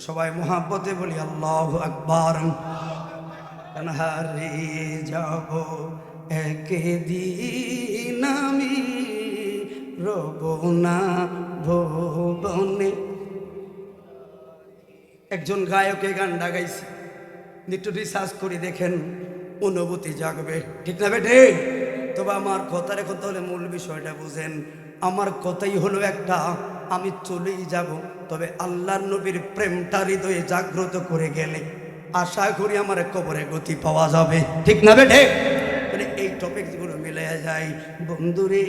সবাই মোহাব্বতে বলি আল্লাহু আকবার। কারণ হারিয়ে যাব একদিন আমি, রব না ভুবনে। একজন গায়কে গানটা গাইছে, একটু রিসার্চ করে দেখেন, অনুভূতি জাগবে, ঠিক না বেটে? তবে আমার কথার কথা হলে মূল বিষয়টা বুঝেন। আমার কথাই হলো একটা, আমি চলেই যাব, তবে আল্লাহর নবীর প্রেমটা হৃদয়ে জাগ্রত করে গেলে আশা করি আমার কবরে গতি পাওয়া যাবে, ঠিক না বেটে? এই টপিকগুলো মিলে যায়। বন্ধুরে,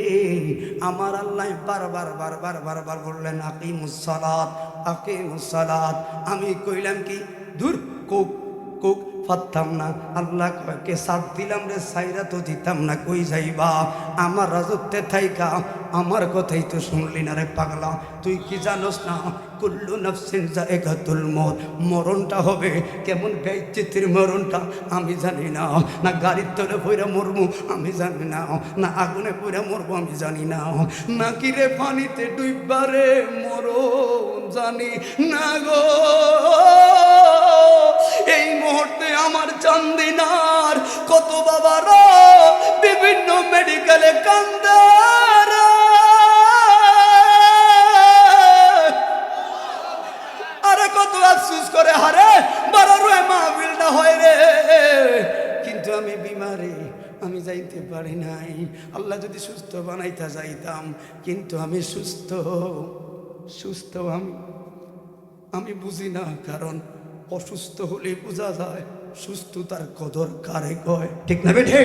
আমার আল্লাহ বারবার বারবার বারবার বললেন আকিমুস সালাত, আকিমুস সালাত। আমি কইলাম কি দূর কোক কোক পারতাম না। আল্লাহ কয়েকে সাথ দিলাম রে, সাইরা তো দিতাম না। কই যাইবা আমার রাজত্বে থাইকা? আমার কথাই তো শুনলি না রে পাগলা। তুই কি জানোস না, কুল্লু নাফসিন যায়গাতুল মউত, মরণটা হবে কেমন বেইজ্জতির মরণটা আমি জানি না। না গাড়ির তলে পইরা মরবো আমি জানি না, না আগুনে পইরা মরবো আমি জানি না, না কি রে পানিতে ডুববারে মরণ জানি না গো। এই মুহূর্তে আমার চান্দিনার কত বাবারা বিভিন্ন মেডিকেলে কান্দে, আরে কত আফসোস করে, হারে বারোয় মাহফিলটা হয় রে, কিন্তু আমি বিমারি, আমি যাইতে পারি নাই। আল্লাহ যদি সুস্থ বানাইতে যাইতাম, কিন্তু আমি সুস্থ সুস্থ আমি বুঝি না। কারণ অসুস্থ হলে বোঝা যায় সুস্থতার কদর কারে কয়, ঠিক না বেঠে?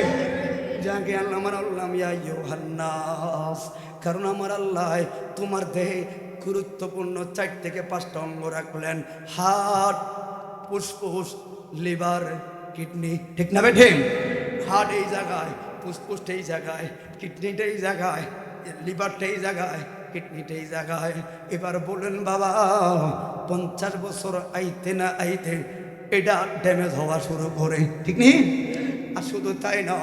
যাকে আল্লাহ আমার আল্লাহ হান্নাস, কারণ আমার আল্লাহ তোমার দেহে গুরুত্বপূর্ণ 4 থেকে 5টা অঙ্গ রাখলেন, হার্ট, ফুসফুস, লিভার, কিডনি, ঠিক না বেঠে? হার্ট এই জায়গায়, ফুসফুসটা এই জায়গায়, কিডনিটা এই জায়গায়, লিভারটা এই জায়গায়, কিডনিটা এই জায়গায়। এবার বলেন বাবা, 50 বছর আইতে না আইতে এটা ড্যামেজ হওয়া শুরু করে, ঠিক নেই? আর শুধু তাই না,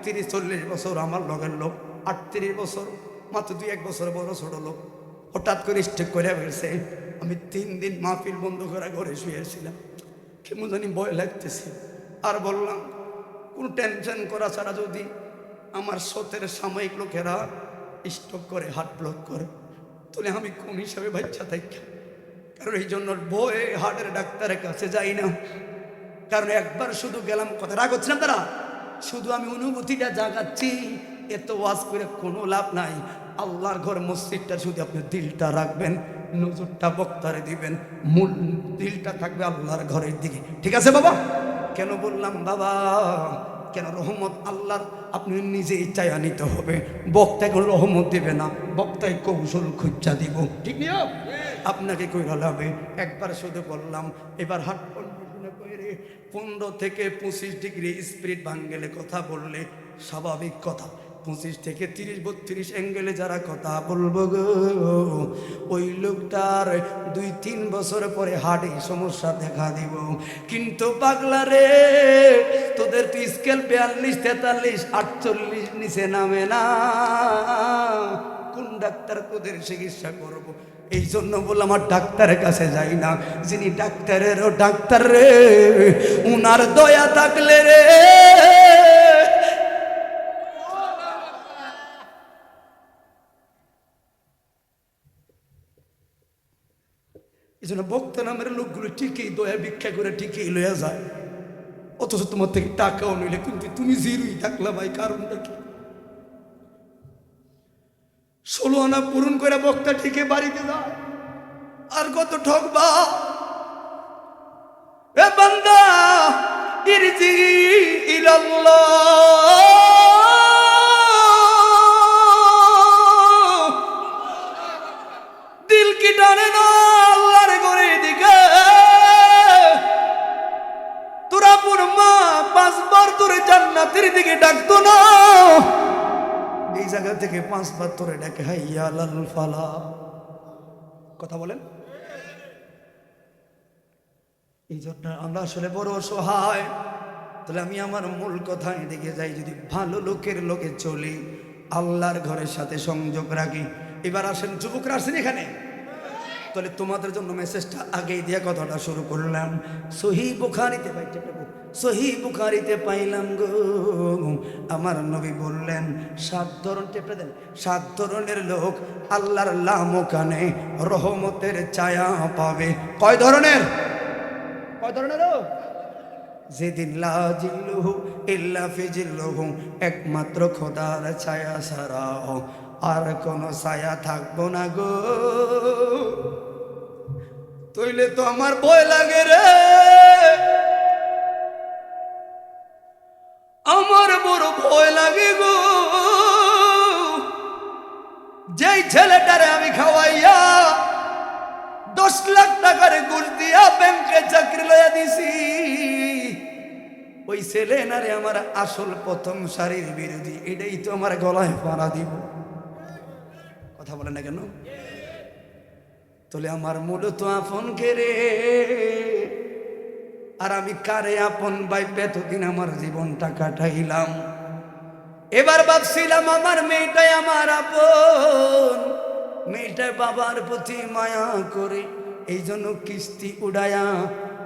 30-40 বছর আমার লগের লোক, 38 বছর, মাত্র 2-1 বছর বড় ছোট লোক হঠাৎ করে স্ট্রোক করে ফেলছে। আমি 3 দিন মাহফিল বন্ধ করে ঘরে শুয়েছিলাম, কেমন জানি ভয় লাগতেছে। আর বললাম কোনো টেনশন করা ছাড়া যদি আমার সতের সাময়িক লোকেরা স্ট্রোক করে, হার্ট ব্লক করে, তাহলে আমি কোন হিসাবে বাচ্চা থাকি? কারণ এই জন্য ভয়ে হার্টের ডাক্তারের কাছে যাই না। কারণ একবার শুধু গেলাম, কথা রাগ হচ্ছে না তারা, শুধু আমি অনুভূতিটা জাগাচ্ছি, এত ওয়াজ করে কোনো লাভ নাই। আল্লাহর ঘর মসজিদটা শুধু আপনি দিলটা রাখবেন, নজরটা বক্তারে দিবেন, মূল দিলটা থাকবে আল্লাহর ঘরের দিকে, ঠিক আছে বাবা? কেন বললাম বাবা? কেন রহমত আল্লাহর আপনি নিজেই চায়া নিতে হবে, বক্তায় কোনো রহমত দেবে না, বক্তায় কৌশল খুঁজা দিব, ঠিক নিও আপনাকে কইরা লাভে। একবার শুধু বললাম, এবার হাট 15 থেকে 25 ডিগ্রি স্পিরিট ভাঙ্গেলে কথা বললে স্বাভাবিক কথা, 25 থেকে 30-32 অ্যাঙ্গেলে যারা কথা বলবো গো, ওই লোকটার 2-3 বছর পরে হার্টে সমস্যা দেখা দিব। কিন্তু পাগলা রে, তোদের তো স্কেল 42-43-48 নিচে নামে না, কোন ডাক্তার তোদের চিকিৎসা করবো? এই জন্য বললাম আমার ডাক্তারের কাছে যাই না, যিনি ডাক্তারেরও ডাক্তার রে, উনার দয়া থাকলে রে, এই জন্য বক্তা নামের লোকগুলো ঠিকই দয়া ভিক্ষা করে ঠিকই লইয়া যায়, অথচ তোমার থেকে টাকাও নিলে, কিন্তু তুমি জিরোই থাকলা ভাই, কারণটা কি? 16 আনা পূরণ করে বক্তা ঠিকই বাড়িতে যায়, আর কত ঠকবা? এ বান্দা ইরজি ইলাল্লাহ, দিল কি টানে না আল্লাহর ঘরের দিকে? তোরা পুর মা 5 বার তোরে জান্নাতের দিকে ডাকতো না, এই জায়গা থেকে 5 বার তোরে ডাকে হাইয়া আলাল ফালাহ। কথা বলেন। এই জন্য আমরা আসলে বড় অসহায়। তাহলে আমি আমার মূল কথায় দিকে যাই, যদি ভালো লোকের লোকে চলি, আল্লাহর ঘরের সাথে সংযোগ রাখি। এবার আসেন যুবকরা, আসেন এখানে, তাহলে তোমাদের জন্য মেসেজটা আগেই দিয়ে কথাটা শুরু করলাম। সহিহ বুখারীতে সহিহ বুখারীতে পাইলাম গো, আমার নবী বললেন 7 ধরন টেপে দেন, 7 ধরনের লোক আল্লাহর লামকানে রহমতের ছায়া পাবে। কয় ধরনের? কয় ধরনের? যেদিন লা জিল্লুহু ইল্লা ফি জিল্লুহু, একমাত্র খোদার ছায়া ছাড়া আর কোনো ছায়া থাকবো না গো। তইলে তো আমার ভয় লাগে রে, আমার বড় ভয় লাগে গো। যেই ছেলেটারে আমি খাওয়াইয়া 10 লাখ টাকার ঘুষ দিয়া ব্যাংকে চাকরি লইয়া দিছি, ওই ছেলে না রে আমার আসল প্রথম সারির বিরোধী, এটাই তো আমার গলায় ফাড়া দিব। কথা বলে না কেন? তাহলে আমার মূলত আপন কে রে? আর আমি কারে আপন ভাইবে এতদিন আমার জীবনটা কাটাইলাম। এবার ভাবছিলাম আমার মেয়েটাই আমার আপন, মেয়েটা বাবার প্রতি মায়া করে এই জন্য কিস্তি উড়ায়া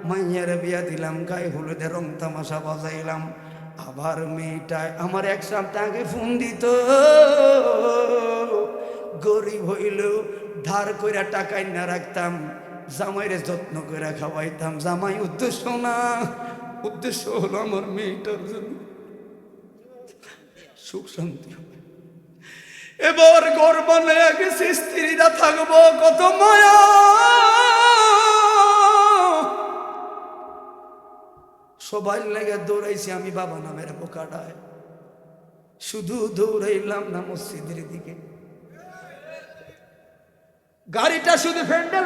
মাইয়ের বিয়া দিলাম, গায়ে হলুদের রং তামাশা বাজাইলাম। আবার মেয়েটা আমার 1 সপ্তাহ আগে ফোন দিত, গরিব হইল ধার কইরা টাকায় না রাখতাম, জামাইরে যত্ন করে খাওয়াইতাম। জামাই উদ্দেশ্য না, উদ্দেশ্য হলো আমার মেয়েটার জন্য সুখ শান্তি। এবার ঘর বানাইয়া গেছে, স্ত্রীরা থাকবো কত মায়া। সবাই লেগে দৌড়াইছি আমি বাবা নামের বোকাটায়, শুধু দৌড়াইলাম না মসজিদের দিকে। গাড়িটা শুধু ফেন্ডেল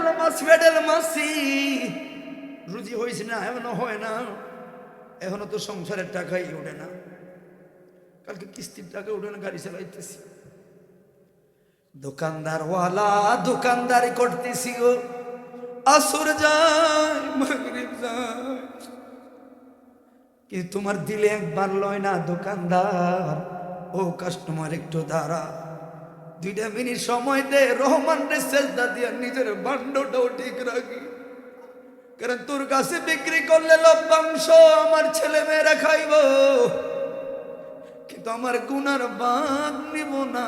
মাসি, রুজি হয়েছে না, এখনো হয় না, এখনো তো সংসারের টাকাই ওঠে না, কালকে কিস্তির টাকা ওঠে না, গাড়ি চালাইতেছি। দোকানদারওয়ালা দোকানদারি করতেছি গো, আসর যায় মাগরিব যায়, কিন্তু তোমার দিলে একবার লয় না দোকানদার, ও কাস্টমার একটু দাঁড়া, 2 মিনিট সময় দে, রহমানরে সেজদা দিয়া নিজের বান্ডটাও ঠিক রাখি। কারণ তোর কাছে বিক্রি করলে লভ্যাংশ আমার ছেলে মেয়েরা খাইব, কিন্তু আমার গুনার ভাগ নিব না।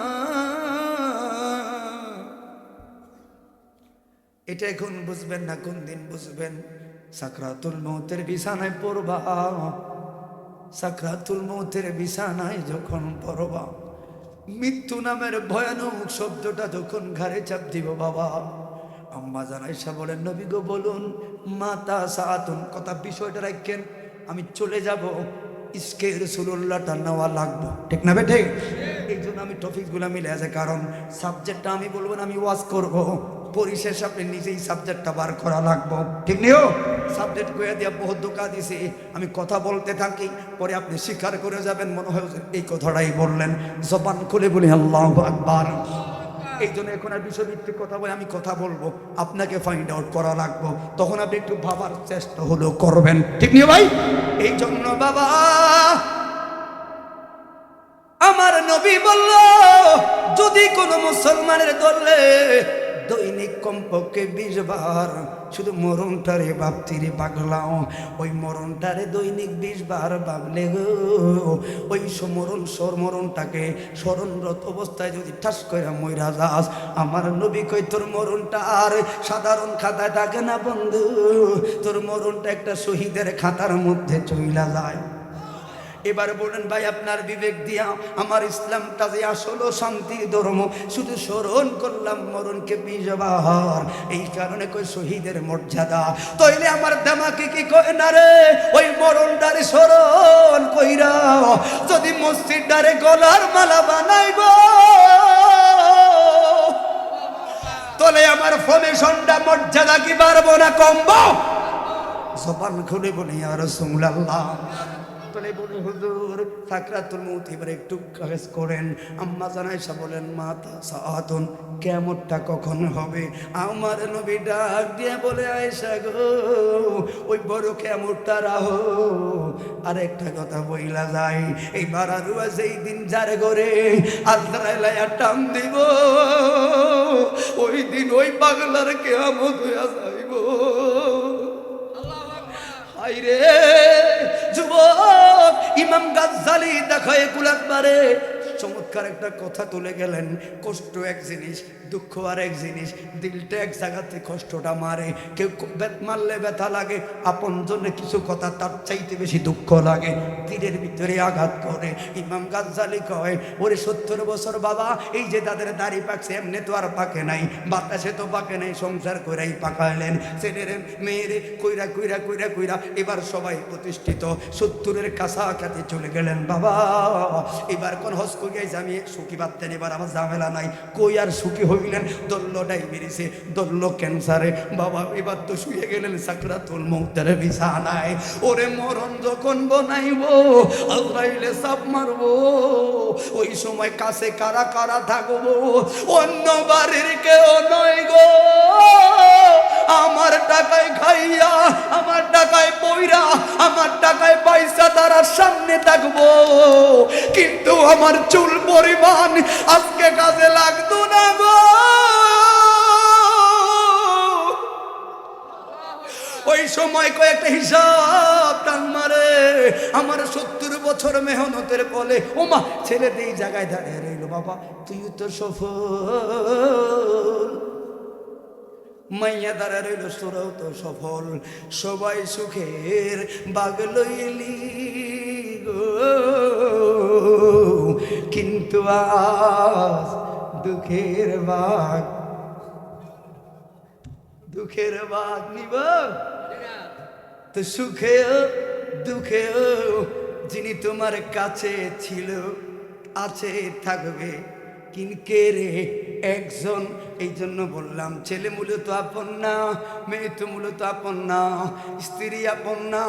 এটা এখন বুঝবেন না, কোন দিন বুঝবেন? সাকরাতুল মউতের বিছানায় পড়বা, সাকরাতুল মউতের বিছানায় যখন পড়বা, মৃত্যু নামের ভয়ানক শব্দটা যখন ঘাড়ে চাপ দিব বাবা, আম্মা জান আয়েশা বলেন নবী গো বলুন মাতা সাআতুন, কথা বিষয়টা রাখেন, আমি চলে যাব, ইসকে রাসূলুল্লাহটা নেওয়া লাগবে, ঠিক না বেঠে? এই জন্য আমি টপিকগুলো মিলে আছে, কারণ সাবজেক্টটা আমি বলবো না, আমি ওয়াজ করব, পরিশেষ আপনি নিজেই সাবজেক্টটা বার করা লাগবো, ঠিক নিও? সাবজেক্ট কইয়া দিয়া বহুত ধোকা দিছে, আমি কথা বলতে থাকি, পরে আপনি স্বীকার করে যাবেন মনে হয় এই কথাটাই বললেন। জবান খুলে বলি আল্লাহু আকবার। এই জন্য এখন আর বিষয়ভিত্তিক কথা বলে আমি কথা বলবো, আপনাকে ফাইন্ড আউট করা লাগবো, তখন আপনি একটু ভাবার চেষ্টা হলেও করবেন, ঠিক নিও ভাই? এই জন্য বাবা আমার নবী বলল, যদি কোনো মুসলমানের দলে দৈনিক কমপক্ষে 20 বার শুধু মরণটারে ভাবতিরে পাগলাও, ওই মরণটারে দৈনিক 20 বার ভাবলে গো, ওই মরণটাকে স্মরণরত অবস্থায় যদি ঠাস করে মইরা যাস, আমার নবী কই তোর মরণটা আর সাধারণ খাতায় থাকে না বন্ধু, তোর মরণটা একটা শহীদের খাতার মধ্যে চইলা যায়। এবার বলেন ভাই আপনার বিবেক দিয়া, আমার ইসলামটা যে আসলে শান্তির ধর্ম, শুধু স্মরণ করলাম মরণকে 20 বার, এই কারণে কই শহীদের মর্যাদা। তইলে আমার দামাকে কি কয় না রে, ওই মরণটারে স্মরণ কইরা যদি মসজিদটারে গলার মালা বানাইব, তলে আমার ফরমেশনটা মর্যাদা কি বাড়বো না কমবো? জবান খুলে বলি ইয়া রাসূলুল্লাহ। তলে বলি হুজুর সাকরাতুল মউত এবার একটু কাজ করেন। আম্মা জান আয়েশা বলেন মাতা সাআতুন, কিয়ামতটা কখন হবে? আমার নবী ডাক দিয়ে বলে আয়েশা গো, ওই বড় কেমনটা রাহো। আর একটা কথা বইলা যায়, এই বারারুয়া যেই দিন যার ঘরে আজরাইল টান দিব, ওই দিন ওই পাগলার কিয়ামত হইয়া যাইব। হায়রে যুবক, ইমাম গাজ্জালি দেখায় কুলাতবারে চমৎকার একটা কথা তুলে গেলেন। কষ্ট এক জিনিস, দুঃখ আর এক জিনিস। দিলটা এক জায়গাতে কষ্টটা মারে, কেউ মারলে ব্যথা লাগে, আপন জন্য কিছু কথা তার চাইতে বেশি দুঃখ লাগে, তীরের ভিতরে আঘাত করে। ইমাম গাজ্জালি কয়, ওরে 70 বছর বাবা, এই যে তাদের দাড়ি পাকছে এমনি তো আর পাকে নাই, বাতাসে তো পাকে নাই, সংসার কইরাই পাকাইলেন। ছেলেরে মেয়েরে কইরা কইরা কইরা কইরা এবার সবাই প্রতিষ্ঠিত, 70-এর কাছাকাছি চলে গেলেন। বাবা এবার কোন হজ করিয়াছে, আমি সুখী পাচ্ছেন, এবার আমার ঝামেলা নাই। কই আর সুখী হইলেন, দল্ল ডায়াবেটিসে, দল্ল ক্যান্সারে। বাবা এবার তো শুয়ে গেলেন সাকরাতুল মউতের বিছানায়। ওরে মরণ যখন বনাইব, আজরাইলে চাপ মারবো, ওই সময় কাছে কারা কারা থাকবো, অন্য বাড়ির কেউ নয় গো। আমার টাকায় খাইয়া, আমার টাকায় পয়রা, আমার টাকায় পয়সা তারা সামনে থাকবো, কিন্তু আমার চুল পরিমাণ আজকে কাজে লাগতো না গো। ওই সময় কয়েকটা হিসাব টান মারে, আমার 70 বছর মেহনতের ফলে ওমা ছেলে এই জায়গায় দাঁড়িয়ে রইল। বাবা তুই তো সফল, মাইয়া দাঁড়া রইল, তোরাও তো সফল, সবাই সুখের বাগ লইলি গো, কিন্তু আজ দুঃখের বাগ, দুঃখের বাগ নিব তো সুখেও দুঃখেও যিনি তোমার কাছে ছিল, আছে, থাকবে, কিনকে রে একজন। এই জন্য বললাম ছেলে মূলত আপন না, মেয়ে তো মূলত আপন না, স্ত্রী আপন না।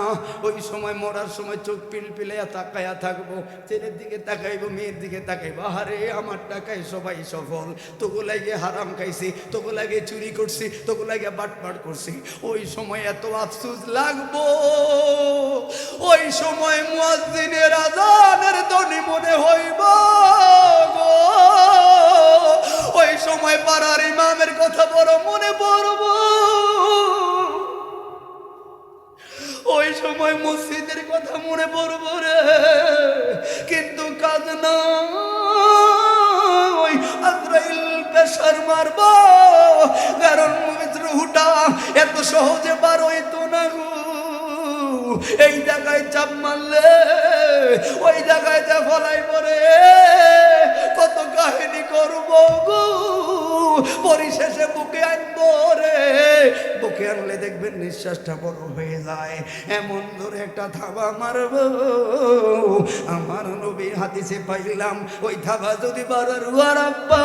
ওই সময় মরার সময় চোখ পিলপিলাইয়া তাকায়া থাকবো, ছেলের দিকে তাকাইবো, মেয়ের দিকে তাকাইবো, আরে আমার টাকায় সবাই সফল, তোকে লাগে হারাম খাইছি, তোকে লাগে চুরি করছি, তোকে লাগে বাটপাট করছি। ওই সময় এত আফসোস লাগবো, ওই সময় মুয়াজ্জিনের আযানের ধ্বনি মনে হইব গো, ওই সময় পাড়ার ইমামের কথা বড় মনে পড়ব, ওই সময় মসজিদের কথা মনে পড়ব রে, কিন্তু কাজ না, ওই আজরাইল প্রেসার মারব, কারণ রুহটা এত সহজে বার হইতো না গো। এই জায়গায় চাপ মারলে ওই জায়গায় যা ফলাই পড়ে, কত কাহিনী করবো গো, পরিশেষে বুকে আনবো রে। বুকে আনলে দেখবেন নিঃশ্বাসটা বড় হয়ে যায়, এমন ধরে একটা থাবা মারব। আমার নবীর হাদিসে পাইলাম, ওই থাবা যদি বারারুয়ার আব্বা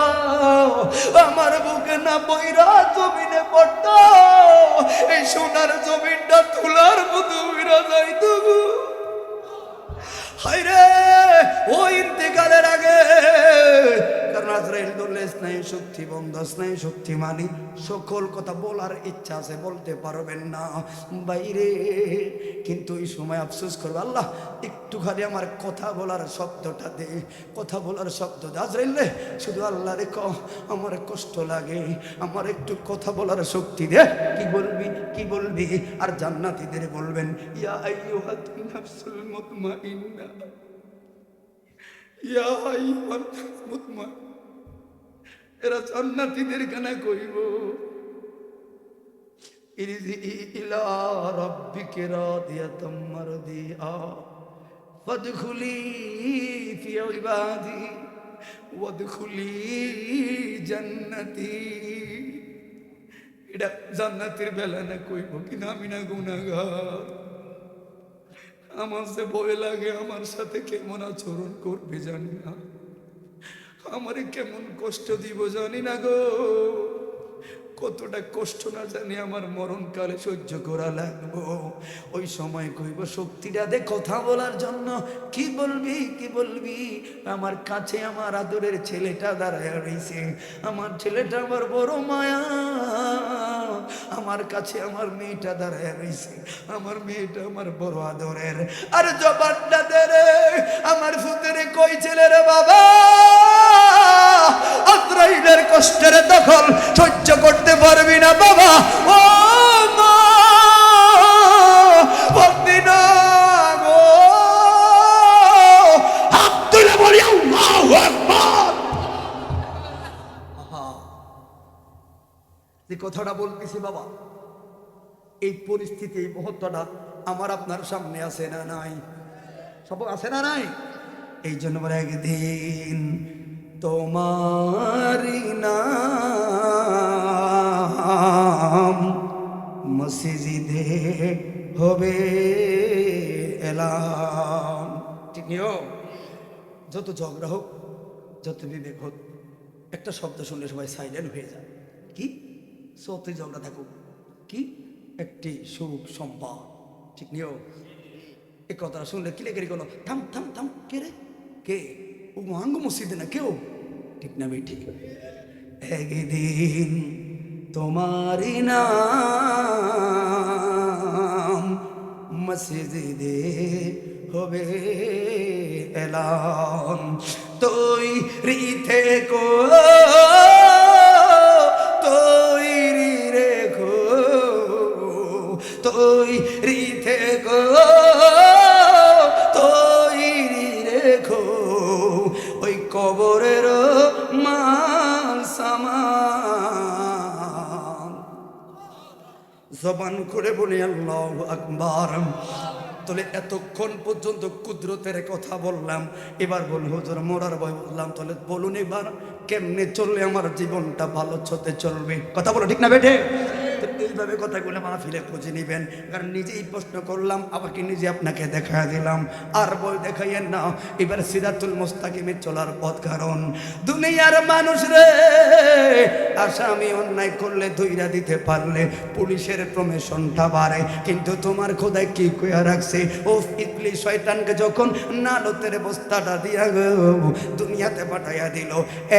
আমার বুকে না বইরা জমিনে পড়তো, এই সোনার জমিনটা তুলার মতো উইরা যাইতো গো। হায়রে ও ইন্তেকালের আগে, কারণ আজরাইল ধরলে স্নায়ু শক্তি বন্ধ, স্নায়ু শক্তি মানে সকল কথা বলার ইচ্ছা আছে, বলতে পারবেন না বাইরে, কিন্তু এই সময় আফসোস করবে, আল্লাহ একটুখানি আমার কথা বলার শব্দটা দে, কথা বলার শব্দ দে। আজরাইল রে শুধু আল্লাহ রে কও, আমার কষ্ট লাগে, আমার একটু কথা বলার শক্তি দে। কি বলবি, কি বলবি? আর জান্নাতীদের বলবেন, ইয়া আইয়ুহান নাফসুল মুতমাইন্না, ইয়া আইয়ুহান মুতমাইন্না। এরা জান্নাতীদের গানা কইব, ইরজি ইলা রাব্বিকা রাদিয়াতাম মারদিয়া ফাদখুলি ফি ইবাদি ওয়াদখুলি জান্নাতি। এটা জান্নাতের বেলা না কইব, কিন্তু আমি না গুনাহগার, আমার যে ভয় লাগে, আমার সাথে কেমন আচরণ করবে জানি না, আমারে কেমন কষ্ট দিব জানি না গো, কতটা কষ্ট না জানি আমার মরণকালে সহ্য করা লাগবো। ওই সময় কইব শক্তিটা দে কথা বলার জন্য। কি বলবি, কি বলবি? আমার কাছে আমার আদরের ছেলেটা দাঁড়ায় রয়েছে, আমার ছেলেটা আমার বড় মায়া, আমার কাছে আমার মেয়েটা দাঁড়ায় রয়েছে, আমার মেয়েটা আমার বড় আদরের। আর জবানটা দে রে আমার ফুতেরে কই ছেলে রে বাবা, আজরাইলের কষ্টের দখল সহ্য করতে পারবি না বাবা। ও মা বলবি না গো, হাত তুলে বলি আল্লাহু আকবার। যে কথাটা বলতেছি বাবা, এই পরিস্থিতি এই মুহূর্তটা আমার আপনার সামনে আছে না নাই? সব আছে না নাই? এই জন্য বলে একদিন তোমারি নাম মসজিদে হবে এলাম। ঠিক নিও, যত ঝগড়া হোক, যত বিবেক হোক, একটা শব্দ শুনলে সবাই সাইলেন্ট হয়ে যায়। কি সত্যি ঝগড়া থাকুক, কি একটি সুখ সম্পদ। ঠিক নিও, এই কথাটা শুনলে কিলেকারি কোনো থাম থাম থাম, কে রে কে, ও মহাঙ্গ মসজিদে না কেউ, ঠিক না ভাই? ঠিক। একদিন তোমারি নাম মসজিদে হবে এলান, তৈরি থেকো তৈরি রেখো, তৈরি থেকো তৈরি রেখো, ওই কবরের মাল সামান। জবান করে বলি আল্লাহু আকবার। তাহলে এতক্ষণ পর্যন্ত কুদরতের কথা বললাম, এবার বলুন হুজুর মরার ভয় বললাম, তাহলে বলুন এবার কেমনে চললে আমার জীবনটা ভালো হতে চলবে? কথা বলো ঠিক না বেঠে? এইভাবে কথাগুলো মাহফিলে খুঁজে নেবেন, কারণ নিজেই প্রশ্ন করলাম, আবার কি নিজে আপনাকে দেখা দিলাম, আর বই দেখাইয়েন না। এবার সিরাতুল মুস্তাকিমে চলার পথ, কারণ দুনিয়ার মানুষ রে আসামি অন্যায় করলে ধইরা দিতে পারলে পুলিশের প্রমোশনটা বাড়ে, কিন্তু তোমার খোদায় কি কইয়া রাখছে, ও ইবলিস শয়তানকে যখন নালতের বস্তাটা দিয়া দুনিয়াতে পাঠাইয়া দিল,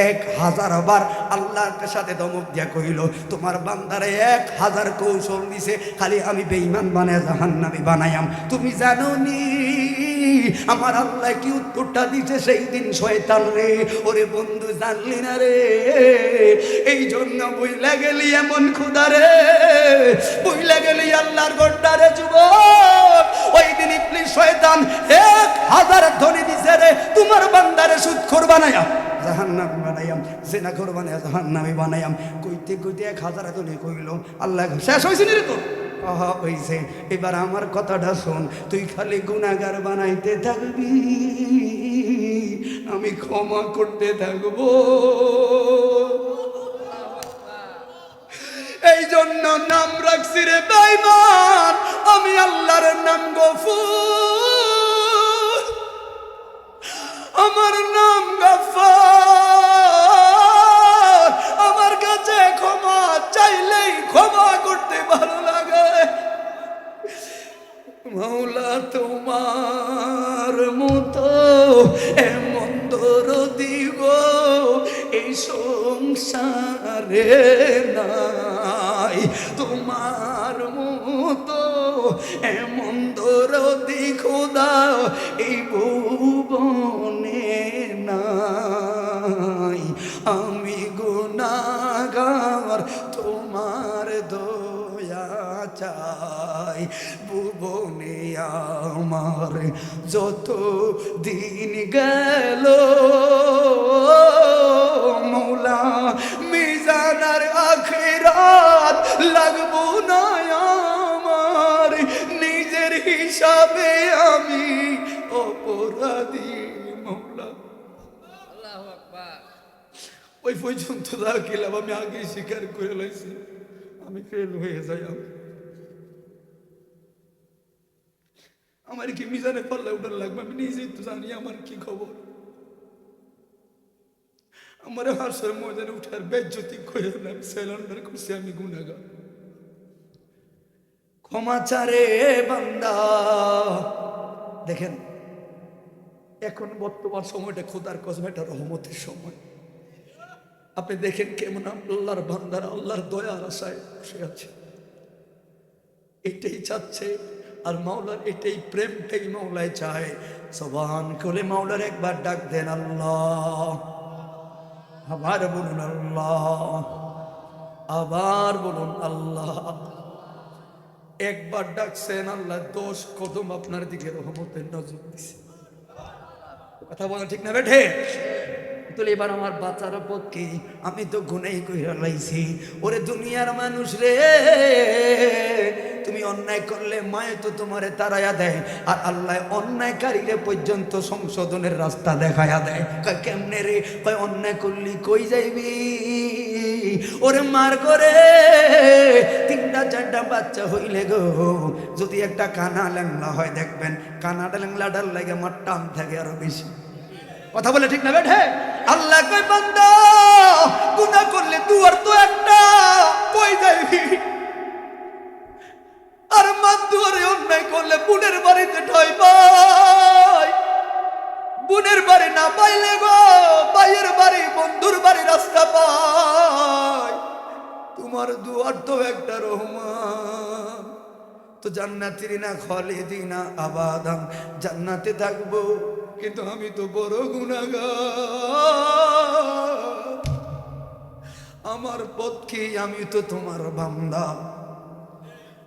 1000 বার আল্লাহর সাথে ধমক দিয়া কইল তোমার বান্দারে 1000 কৌশল দিছে, খালি আমি বেঈমান বানায় জাহান্নামী বানায়াম। তুমি জানো নি আমার আল্লাহ কি উত্তরটা দিছে সেই দিন শয়তান রে? ওরে বন্ধু জানলি না রে, এই জন্য বইলা গেলি এমন খোদা রে, বইলা গেলি আল্লাহর গড্ডারে যুবক। ওই দিন ইবলিস শয়তান 1000 ধ্বনি দিছে রে তোমার বান্দারে সুদখোর বানায়া জাহান্নামী বানাইয়াম, জিনাখোর বানায়া জাহান্নামী বানাইয়াম। কইতে কইতে 1000 ধ্বনি কইল, আল্লাহ শেষ হইছে নি রে তোর? আহা হইছে। এবার আমার কথাটা শোন, তুই খালি গুনাহগার বানাইতে থাকবি, আমি ক্ষমা করতে থাকবো। এই জন্য নাম রাখছি রে বেঈমান, আমি আল্লাহর নাম গফুর, আমার নাম গফফার। আমার কাছে ক্ষমা চাইলেই ক্ষমা করতে ভালো লাগে। মাওলা তোমার মতো এমন দরদি গো এই সংসারে নাই, তোমার মতো এমন দরদি খোদা এই ভুবনে নাই। আমি গুনাহগার তোমার দয়া চাই, ভুবনে আমার যত দিন গেল মৌলা মিজানার আখিরাত লাগবো না আমার, নিজের হিসাবে আমি অপরাধী মৌলা। আল্লাহু আকবার। ওই পর্যন্ত রাখিলাম, আমি আগে স্বীকার করে লাইছি আমি ফেল হয়ে যাই। আমার কি মিজানে পাল্লা উঠার লাগবে? আমি নিজেই তো জানি আমার কি খবর। আমার হাসর ময়দানে উঠার বেজ্জতি করে আমি সেলান্ডার করছি, আমি গুনাহগার। ক্ষমা চারে বান্দা। দেখেন এখন বর্তমান সময়টা খোদার কসম, এটা রহমতের সময়। আপনি দেখেন কেমন আল্লাহর বান্দারা আল্লাহর দয়ার আশায় বসে আছে। এটাই চাচ্ছে, আর মাওলার এটাই প্রেমটাই মাওলায় চায়। জবান খুলে মাওলার একবার ডাক দেন আল্লাহ, আবার বলুন আল্লাহ, আবার বলুন আল্লাহ। একবার ডাকছেন আল্লাহ 10 কদম আপনার দিকে রহমতের নজর দিছে। কথা বলা ঠিক না বেঠে? তাহলে এবার আমার বাচ্চার পক্ষে আমি তো গুনাই কইরা লাইছি। ওরে দুনিয়ার মানুষ রে, তুমি অন্যায় করলে মায়ে তো তোমারে তাড়াইয়া দেয়, আর আল্লাহ অন্যায়কারীরে পর্যন্ত সংশোধনের রাস্তা দেখাইয়া দেয়। কয় কেমনে রে? কয় অন্যায় করলি কই যাইবি? ওরে মার করে 3টা 4টা বাচ্চা হইলে গো, যদি একটা কানা ল্যাংলা হয় দেখবেন কানাটা ল্যাংলাটার লাগে আমার টান থাকে আরো বেশি। কথা বলে ঠিক না বেঠে? আল্লাহ কয় বান্দা গুনাহ করলে দুয়ার তো একটা, কই যাইবি? আর মা দুয়ারে অন্যায় করলে বোনের বাড়িতে ঠাই পাই, বোনের বাড়ি না পাইলে গো ভাইয়ের বাড়ি বন্ধুর বাড়ি রাস্তা পাই। তোমার দুয়ার তো একটা রহমান। তো জান্নাতের না খালিদিনা আবাদান, জান্নাতে থাকবো, কিন্তু আমি তো বড় গুনাহগার। আমার পথ কি? আমি তো তোমার বান্দা,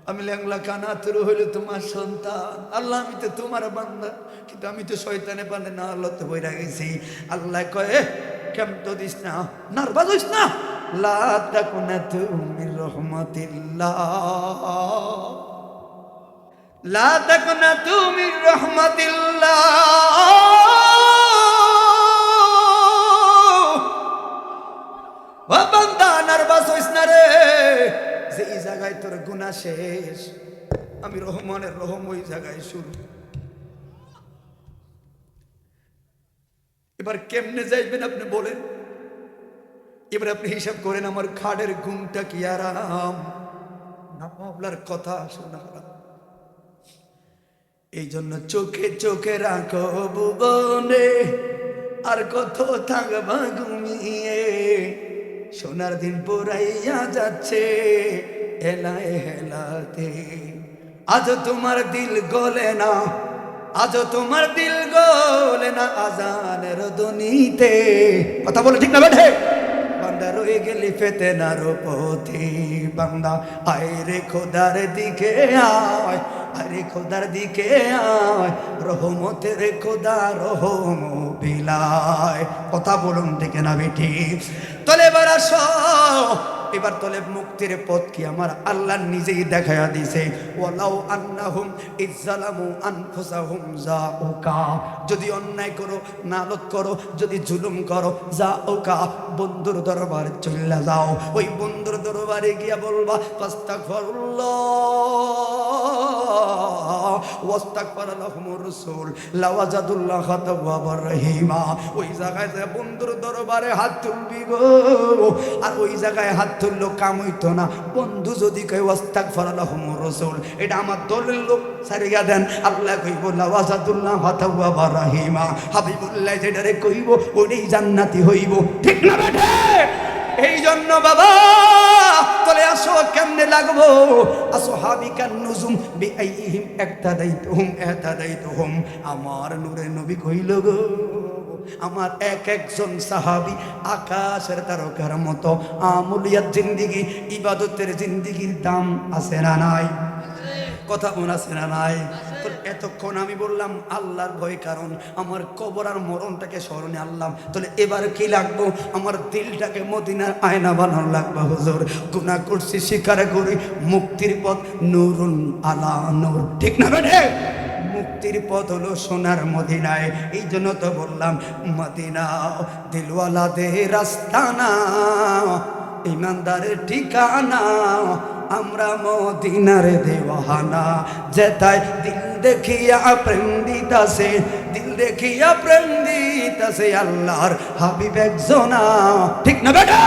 আমি ল্যাংলা কানাতুর হইলে তোমার সন্তান। আল্লাহ আমি তো তোমার বান্দা, কিন্তু আমি তো শয়তানে বান্দা না, আল্লাহ তো বইরা গেছি। আল্লাহ কয়ে কেমন তো দিস না, নার্ভাস হইস না, লা তাকুনাতু মির রাহমাতিল্লাহ, লা তাকুনাতু মির রাহমাতিল্লাহ। ও বান্দা নার্ভাস হইস না রে, যে এই জায়গায় তোর গুনাহ শেষ, আমি রহমানের রহম ওই জায়গায় শুরু। এবার কেমনে যাইবেন আপনি বলেন? এবার আপনি হিসাব করেন আমার খাড়ের ঘুমটা কি আরাম না মাওলার কথা শোনা হারাম। এই জন্য চোখে চোখে রাখো ভুবনে, আর কত থাকবা ঘুমিয়ে, সোনার দিন পুরাইয়া যাচ্ছে হেলায় হেলাতে। আজ তোমার দিল গলে না, আজ তোমার দিল গলে না আজানের ধ্বনিতে। কথা বলে ঠিক না বেঠে? বান্দা রয়ে গেলি ফেতে নার পথে, বান্দা আয় রে খোদার দিকে আয়, আরে খোদার দিকে আয়, রহমতের খোদা রহম বিলায়। কথা বলুন ঠিক না বেঠি? তলে এবার আসো, এবার তলে মুক্তির পথ কি আমার আল্লাহ নিজেই দেখাইয়া দিছে। ওয়ালাউ আন্নাহুম ইজ্জালামু আনফুসাহুম জাউকা, যদি অন্যায় করো, নালত করো, যদি জুলুম করো, জাউকা বন্ধুর দরবারে চলে যাও। ওই বন্ধুর দরবারে গিয়া বলবা আস্তাগফিরুল্লাহ ওয়াস্তাগফারা লাহুমুর রাসূল লাওয়াজাদুল্লাহ তাওয়াবার রহিমা। ওই জায়গায় যে বন্ধুর দরবারে হাত তুলবি গো, আর ওই জায়গায় হাত তুললো কাম হইতো না। বন্ধু যদি কই ওয়াস্তাগফারা লাহুমুর রাসূল, এটা আমার দলের লোক সারিয়া দেন। আল্লাহ কইব লাওয়াজাদুল্লাহ তাওয়াবার রহিমা, হাবিবুল্লাহ যেটারে কইব ওইটাই জান্নাতি হইব। ঠিক না বেঠে? এই জন্য বাবা তলে আসো, কেমনে লাগবো? আসহাবিকান নুজুম বিআইহিম ইক্তাদাইতুহুম ইহতাদাইতুহুম। আমার নূরে নবী কইল গো, আমার এক একজন সাহাবী আকাশের তারকার মতো। আমুলিয়াত জিন্দেগি, ইবাদতের জিন্দেগির দাম আছে না নাই? কথা মনে আছে না নাই? তো এতক্ষণ আমি বললাম আল্লাহর ভয়, কারণ আমার কবর আর মরণটাকে স্মরণে আনলাম। তাহলে এবার কি লাগবো? আমার দিলটাকে মদিনার আয়না বানানো লাগবে। হুজুর গুনাহ করছি স্বীকার করি, মুক্তির পথ নূরুন আলা নূর। ঠিক না বেঠে? মুক্তির পথ হলো সোনার মদিনায়। এই জন্য তো বললাম মদিনা দিলওয়ালাদের আস্তানা, ইমানদারের ঠিকানা, আমরা মদিনার দেওয়ানা। যেথায় দিল দেখিয়া প্রেম দিতাছে, দিল দেখিয়া প্রেম দিতাছে আল্লাহর হাবিব একজনা। ঠিক না বেটা?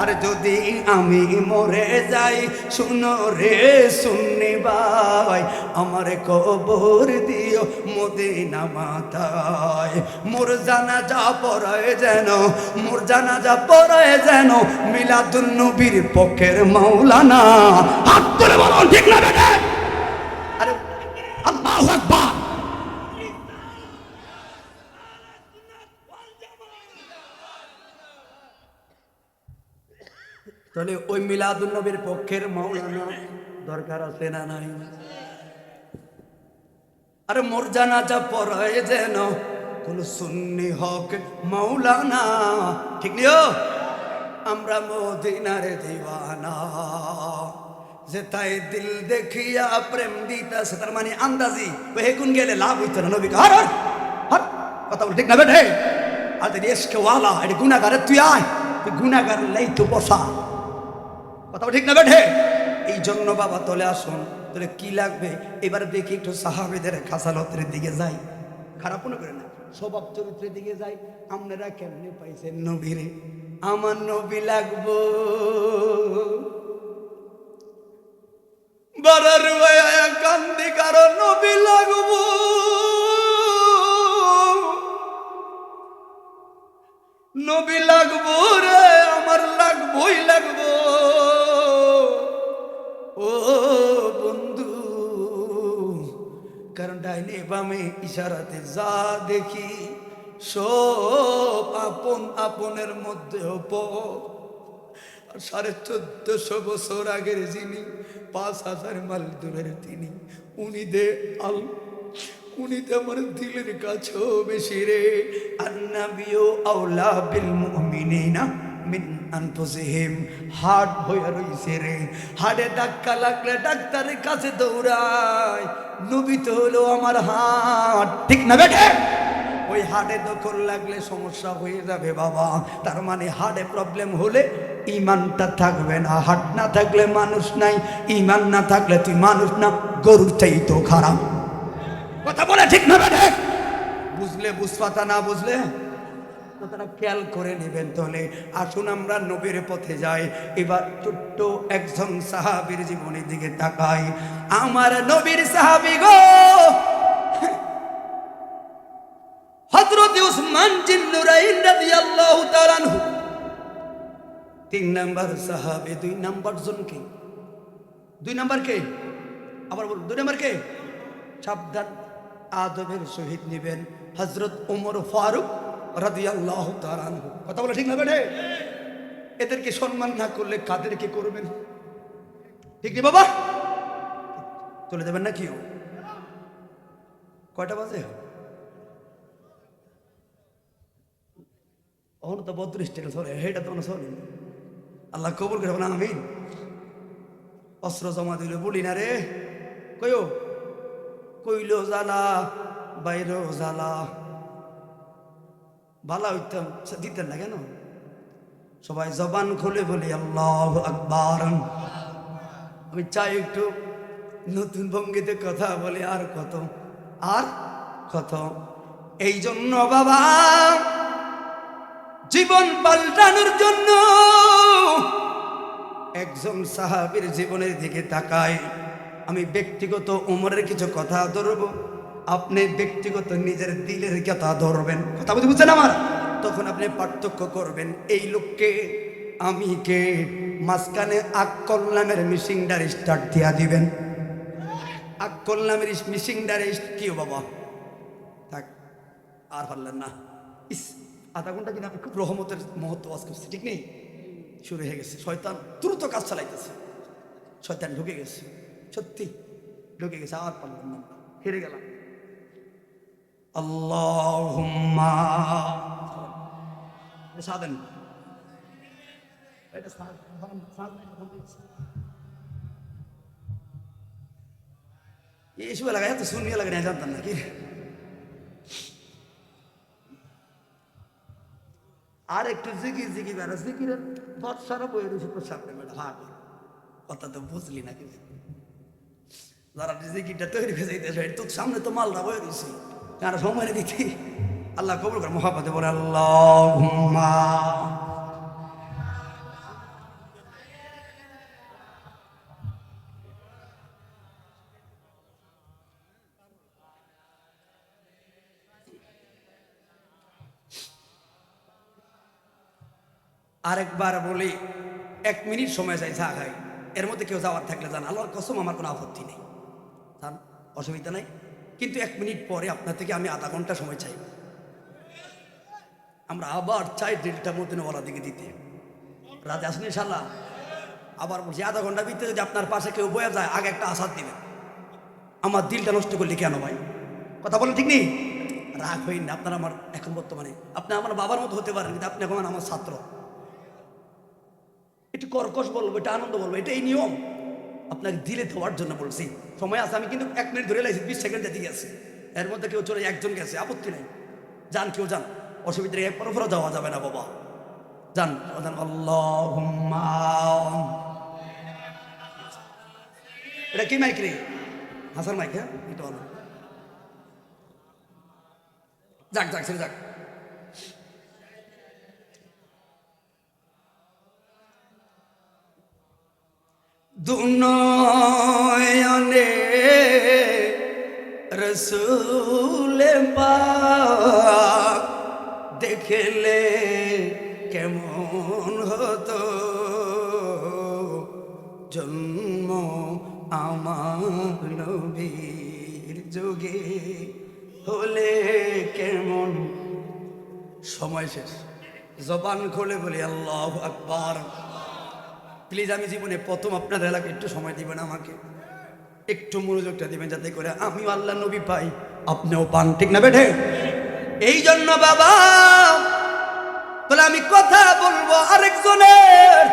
আর যদি আমি মরে যাই শুনো রে সুন্নি ভাই আমার কবর দিও মদিনা মাথায় মোর জানাজা পড়ায় যেন মোর জানাজা পড়ায় যেন মিলাদুন নবীর পক্ষের মাওলানা হাত তুলে বলুন ঠিক না বেটা আরে আল্লাহু আকবার তাহলে ওই মিলাদুন নবীর পক্ষের মাওলানা দরকার আছে না নাই আরে মোর জানাজা পড়ায় যেন কোন সুন্নি হক মাওলানা ঠিক নিও আমরা মদিনার দিওয়ানা যে তাই দিল দেখিয়া প্রেম দিতাছে তার মানে আন্দাজি ওই হেকুন গেলে লাভ হইতো না নবী হর হর কথা বল ঠিক না বেটে আদের ইশকে ওয়ালা এটা গুনাহগারে তুই আয় তুই গুনাহগার লাই তো বসা কথা বল ঠিক না বেটে এই জন্য বাবা তলে আসুন তোরে কি লাগবে এবার দেখি একটু সাহাবীদের খাসালতের দিকে যাই খারাপ মনে করে না স্বভাব চরিত্রের দিকে যাই আপনারা কেমনে পাইছেন নবীরে আমার নবী লাগবো বারার ভাইয়া কান্দি কারণ নবী লাগবো নবী লাগবো রে আমার লাগবোই লাগবো ও বন্ধু কারণ ডাইনে বামে ইশারাতে যা দেখি সব আপন আপনের মধ্যে আর 1450 বছর আগের যিনি 5000 মাইল দূরের তিনি উনি দে আমার দিলের কাছেও বেশি রে আন্নাবিউ আওলা বিল মুমিনিনা মিন আনফুসিহিম হার্ট হয়ে রইছে রে হাড়ে ধাক্কা লাগলে ডাক্তারের কাছে দৌড়ায় নবী তো হলো আমার হার্ট ঠিক না বেটে ওই হার্টে দখল লাগলে সমস্যা হয়ে যাবে বাবা তার মানে হার্টে প্রবলেম হলে ইমানটা থাকবে না হার্ট না থাকলে মানুষ নাই ইমান না থাকলে তুই মানুষ না গরুর চাইতো খারাপ কথা বলে ঠিক না বেটে বুঝলে বুঝপাতা না বুঝলে তারা খেয়াল করে নেবেন তাহলে আসুন আমরা নবীর পথে যাই এবার ছোট্ট একজন সাহাবীর জীবনের দিকে তাকাই আমার নবীর সাহাবী গো হযরত উসমান জিন্নুরাইন রাদিয়াল্লাহু তাআলা আনহু 3 নাম্বার সাহাবী 2 নাম্বার জন কে 2 নাম্বার কে আবার বল 2 নাম্বার কে সাবধান আদবের সহিত নেবেন হযরত ওমর ফারুক রাদিয়াল্লাহু তাআলা আনহু কথা বলে ঠিক না বেটে এদেরকে সম্মান না করলে কাদেরকে করবেন ঠিক কি বাবা চলে যাবেন না কিও কয়টা বাজে ওহন তো 32 টাকা সরে হেটা তো না সরে আল্লাহ কবুল করে না আমিন অস্ত্র জমা দিলে বলি না রে কইলো জ্বালা বাইরেও জ্বালা ভালো হইতাম দিতেন না কেন সবাই জবান খুলে বলি আল্লাহু আকবার আমি চাই একটু নতুন ভঙ্গিতে কথা বলি আর কত এই জন্য বাবা জীবন পাল্টানোর জন্য একজন সাহাবীর জীবনের দিকে তাকাই আমি ব্যক্তিগত ওমরের কিছু কথা ধরব আপনি ব্যক্তিগত নিজের দিলের কথা ধরবেন কথা বলতে বুঝছেন আমার তখন আপনি পার্থক্য করবেন এই লোককে আমি কে মাঝখানে আকল নামের মিশিংডার স্টার্ট দিয়া দিবেন আকল নামের মিশিংডার কি বাবা থাক আর পারলেন না ইস আধা ঘন্টা কিন্তু আপনি খুব রহমতের মহত্ব ওয়াজ করছে ঠিক নেই শুরু হয়ে গেছে শয়তান দ্রুত কাজ চালাইতেছে শয়তান ঢুকে গেছে সত্যি ঢুকে গেছে আর পারলাম না হেরে গেলাম আল্লাহুম্মা সাধন এইসব লাগাই তো শুনিয়ে লাগে না জানতাম নাকি আর একটু জিগি বেড়া জিগির বর্ষারও বই রয়েছে তোর সামনে ম্যাডাম হাট কথা তো বুঝলি না কিছু যারা জিগিটা তৈরি হয়ে যাইতেছে তোর সামনে তো মালটা বই রয়েছে তারা সময় দিচ্ছি আল্লাহ কবুল করে মহাপতে বলে আল্লাহুম্মা আরেকবার বলি 1 মিনিট সময় চাই চা খাই, এর মধ্যে কেউ যাওয়ার থাকলে যান, আল্লাহর কসম আমার কোনো আপত্তি নেই, যান, অসুবিধা নাই। কিন্তু 1 মিনিট পরে আপনার থেকে আমি আধা ঘন্টা সময় চাই। আমরা আবার চাই 1.5টা মদিনাওয়ালা দিকে দিতে, রাতে আসেন ইনশাল্লাহ। আবার বলছি আধা ঘন্টা ভিতরে যদি আপনার পাশে কেউ বয়ে যায় আগে একটা আসাদ দিবেন। আমার দিলটা নষ্ট করলি কেন ভাই? কথা বলেন ঠিক নেই? রাগ হইন না, আপনার আমার এখন বর্তমানে আপনি আমার বাবার মতো হতে পারেন, কিন্তু আপনি এখন আমার ছাত্র। একটু কর্কশ বলবো, এটা আনন্দ বলবো, এটা এই নিয়ম, আপনাকে দিলে দেওয়ার জন্য বলছি। সময় আছে, আমি কিন্তু 1 মিনিট ধরে লাইছি, 20 সেকেন্ড যেতে গেছে, এর মধ্যে কেউ চলে একজন গেছে, আপত্তি নেই, যান কেউ যান, অসুবিধা নেই, পরপর যাওয়া যাবে না বাবা, যান যান। আল্লাহুম্মা, এটা কি মাইক রে? হাসার মাইক, হ্যাঁ এটা ভালো, যাক যাক ছেড়ে যাক। দুনয়নে রসূল পাক দেখলে কেমন হতো, জন্ম আমার নবীর যুগে হলে কেমন। সময় শেষ, জবান খুলে বলি আল্লাহু আকবার। প্লিজ, আমি জীবনে প্রথম আপনার এলাকায় একটু সময় দিবেন, আমাকে একটু মনোযোগটা দিবেন, যাতে করে আমিও আল্লাহ নবী পাই, আপনিও পান, ঠিক না বেঠে? এই জন্য বাবা বলে আমি কথা বলবো আরেকজনের,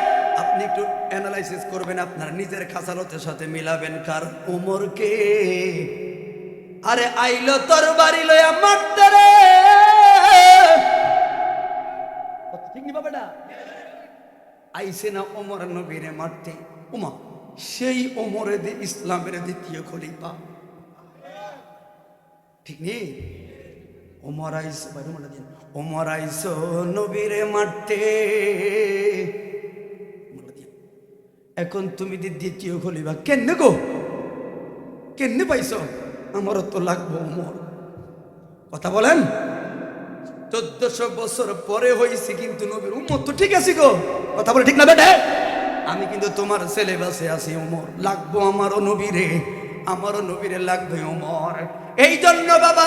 আপনি একটু অ্যানালাইসিস করবেন, আপনার নিজের খাসালতের সাথে মিলাবেন। কার? ওমরকে। আরে আইলো তোর বাড়ি লয়া মারতে রে, ঠিক নি বাবাটা? আইসে না ওমর নবীরে মারতে, ওমা সেই ওমরে দে ইসলামের দ্বিতীয় খলিফা, ঠিক নেই? ওমর আইসো, ওমর আইসো নবীরে মারতে, এখন তুমি দ্বিতীয় খলিফা কেন গো, কেন পাইছো? আমারও তো লাগবো ওমর। কথা বলেন, 1400 বছর পরে হয়েছে, কিন্তু নবীর উম্মত তো ঠিক আছে গো। কথা বলে ঠিক না বেটে? আমি কিন্তু তোমার সিলেবাসে আছি, ওমর লাগবো আমারও নবীরে, আমারও নবীরে লাগবে ওমর। এই জন্য বাবা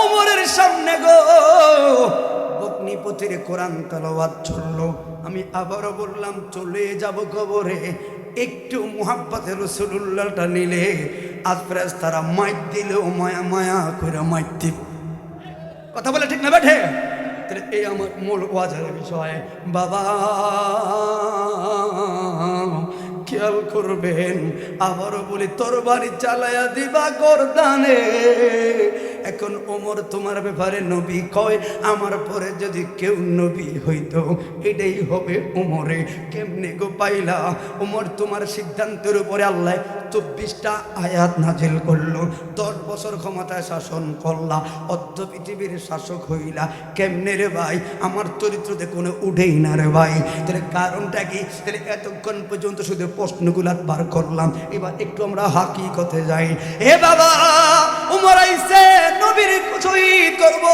ওমরের সামনে গো বকনিপতির কোরআন তেলাওয়াত চললো। আমি আবারও বললাম চলে যাব কবরে, একটু মুহাব্বতে রাসূলুল্লাহটা নিলে আজ ফেরেশতারা মাইর দিলেও মায়া মায়া করে মাইর দিব। কথা বলে ঠিক না বেঠে? তাহলে এই আমার মূল ওয়াজের বিষয় বাবা, খেয়াল করবেন। আবারও বলি তরবারি চালায়া দিবা গর্দানে। এখন ওমর তোমার ব্যাপারে নবী কয়, আমার পরে যদি কেউ নবী হইতো এটাই হবে ওমরে। কেমনে গো পাইলা? ওমর তোমার সিদ্ধান্তের উপরে আল্লাহ 24টা আয়াত নাজিল করলো, 10 বছর ক্ষমতায় শাসন করলা, অর্ধ পৃথিবীর শাসক হইলা। কেমনে রে ভাই? আমার চরিত্র দেখুন উঠেই না রে ভাই। তাহলে কারণটা কি? তাহলে এতক্ষণ পর্যন্ত শুধু প্রশ্নগুলা বার করলাম, এবার একটু আমরা হাকিকতে যাই। হে বাবা, ওমর আইছে নবীর শহীদ করব,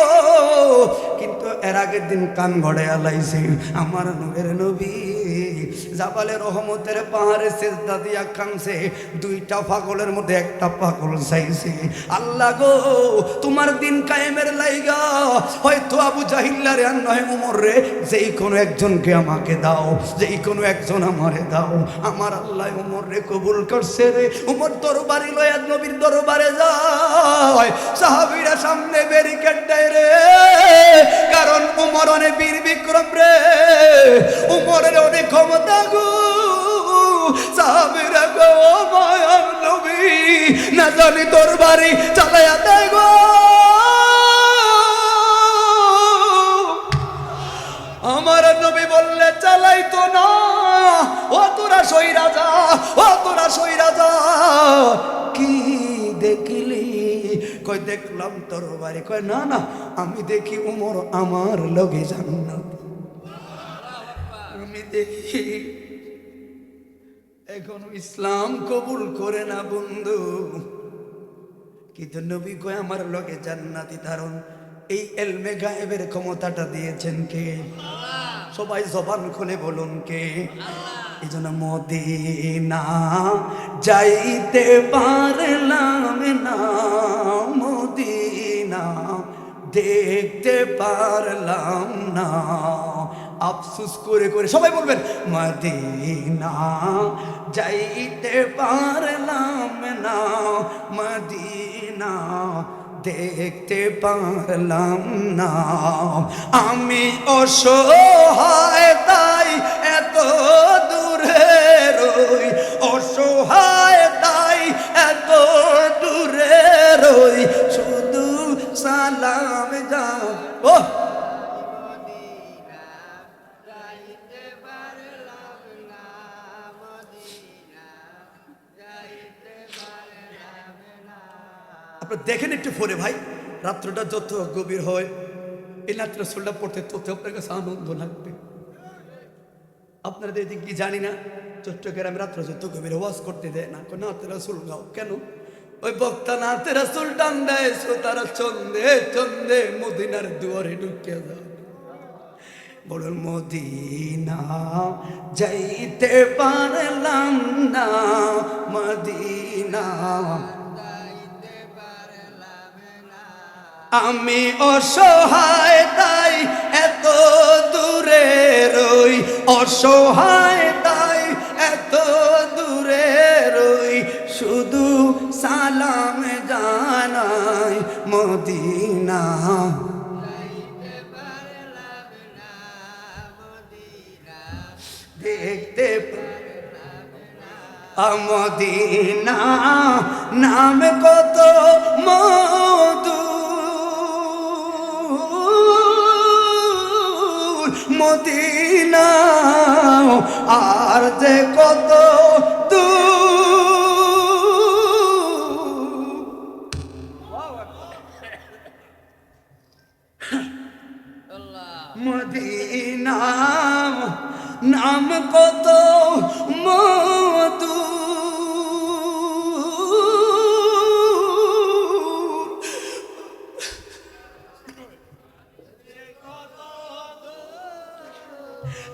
কিন্তু এর আগের দিন কান ঘড়ে আলাইছে আমার নবীর নবী জাবালে রহমতের পাহাড়ে সেজদা দিয়া কানছে, 2টা পাগলের মধ্যে একটা পাগল চাইছে, আল্লাহ গো তোমার দিন কায়েমের লাইগা হয়তো আবু জাহিল্লারে আর নয় ওমর রে, যেই কোনো একজনকে আমাকে দাও, যেই কোনো একজন আমারে দাও। আমার আল্লাহ ওমর রে কবুল করছে রে। ওমর দরবারে লয়া নবীর দরবারে যায়, সাহাবীরা সামনে ব্যারিকেড দেয় রে, কারণ ওমর অনেক বীর বিক্রম রে, ওমরের অনেক ক্ষমতা গো। সাহাবীরা গো মায়ার নবী না জানি দরবারে চালায়া দেয় গো। আমার নবী বললে চালাইতো না, ও তোরা সইরা যা, ও তোরা সইরা যা। কি দেখলি? কই দেখলাম তরবারি। কয় না না, আমি দেখি ওমর আমার লগে জান্নাত, আমি দেখি। এখন ইসলাম কবুল করে না বন্ধু, কিন্তু নবী কয় আমার লগে জান্নাতি। কারণ এই এলমে গায়েবের ক্ষমতাটা দিয়েছেন কে? সবাই জবান খুলে বলুন কে? এই জন্য মদিনা যাইতে পারলাম না, মদিনা দেখতে পারলাম না। আফসোস করে করে সবাই বলবেন মদিনা যাইতে পারলাম না, মদিনা দেখতে পারলাম না। আমি অসহায় তাই এত দূরে রই, অসহায় তাই এত দূরে রই, শুধু সালাম যাও। ও আপনারা দেখেন একটু ফোনে ভাই, রাত্রটা যত গভীর হয় এই নাত রাসূলটা পড়তে তত আপনার কাছে আনন্দ লাগবে। আপনারা এদিকে কি জানি না, চট্টগ্রামে রাত্র যত গভীর ওয়াজ করতে দেয় না, নাত রাসূল গাও কেন? ওই বক্তা নাত রাসূল টান দেয়, শ্রোতারা চন্দে চন্দে মদিনার দুয়ারে ঢুকে যাও। বলুন মদিনা যাইতে পারলাম না, মদিনা আমি অসহায় তাই এত দূরে রই, অসহায় তাই এত দূরে রই, শুধু সালাম জানাই মদিনা দেখতে মদিনা নাম কত মধু, মদিনা আর যে কত মদিনা নাম কত মধু,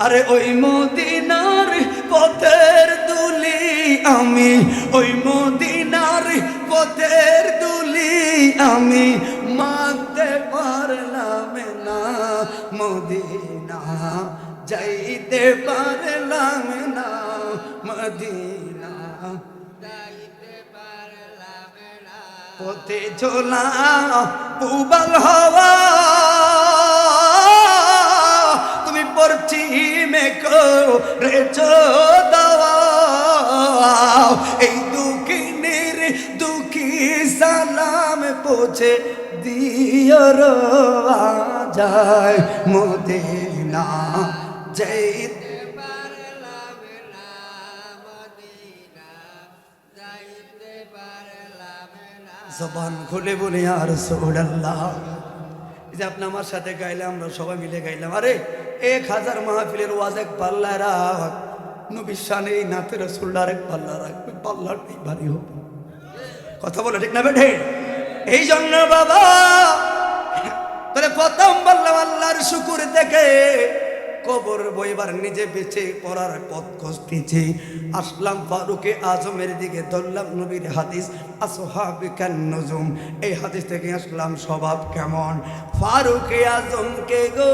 আরে ওই মদিনার পথের দুলি আমি, ওই মদিনার পথের দুলি আমি মানতে পারলাম না, মদিনা যাইতে পারলাম না, মদিনা যাইতে পারলাম না। পথে চলা পুবাল হওয়া তুমি পশ্চিমে করেছ দাওয়া, এই দুঃখিনীর দুঃখী সালাম পৌঁছে দিও যায়, মদিনা যাইতে পারলাম না, মদিনা যাইতে পারলাম না। জবান খুলে বলে ইয়া রাসূলুল্লাহ। এই যে আপনি আমার সাথে গাইলাম, আমরা সবাই মিলে গাইলাম, আরে 1000 মাহফিলের ওয়াজ এক পাল্লা রাখ, নবীর শানে এই নাতে রাসূলুল্লাহর এক পাল্লা রাখবে, পাল্লাটাই ভারী হবে। কথা বলে ঠিক না বেঠে? এই জন্য বাবা তাহলে প্রথম বললাম আল্লাহর শুকুর দেখে কবর বইবার নিজে বেঁচে পড়ার পথ খুঁজতেছি, আসলাম ফারুকে আজমের দিকে, ধরলাম নবীর হাদিস আসহাবিকান নুজুম, এই হাদিস থেকে আসলাম স্বভাব কেমন ফারুকে আজমকে গো।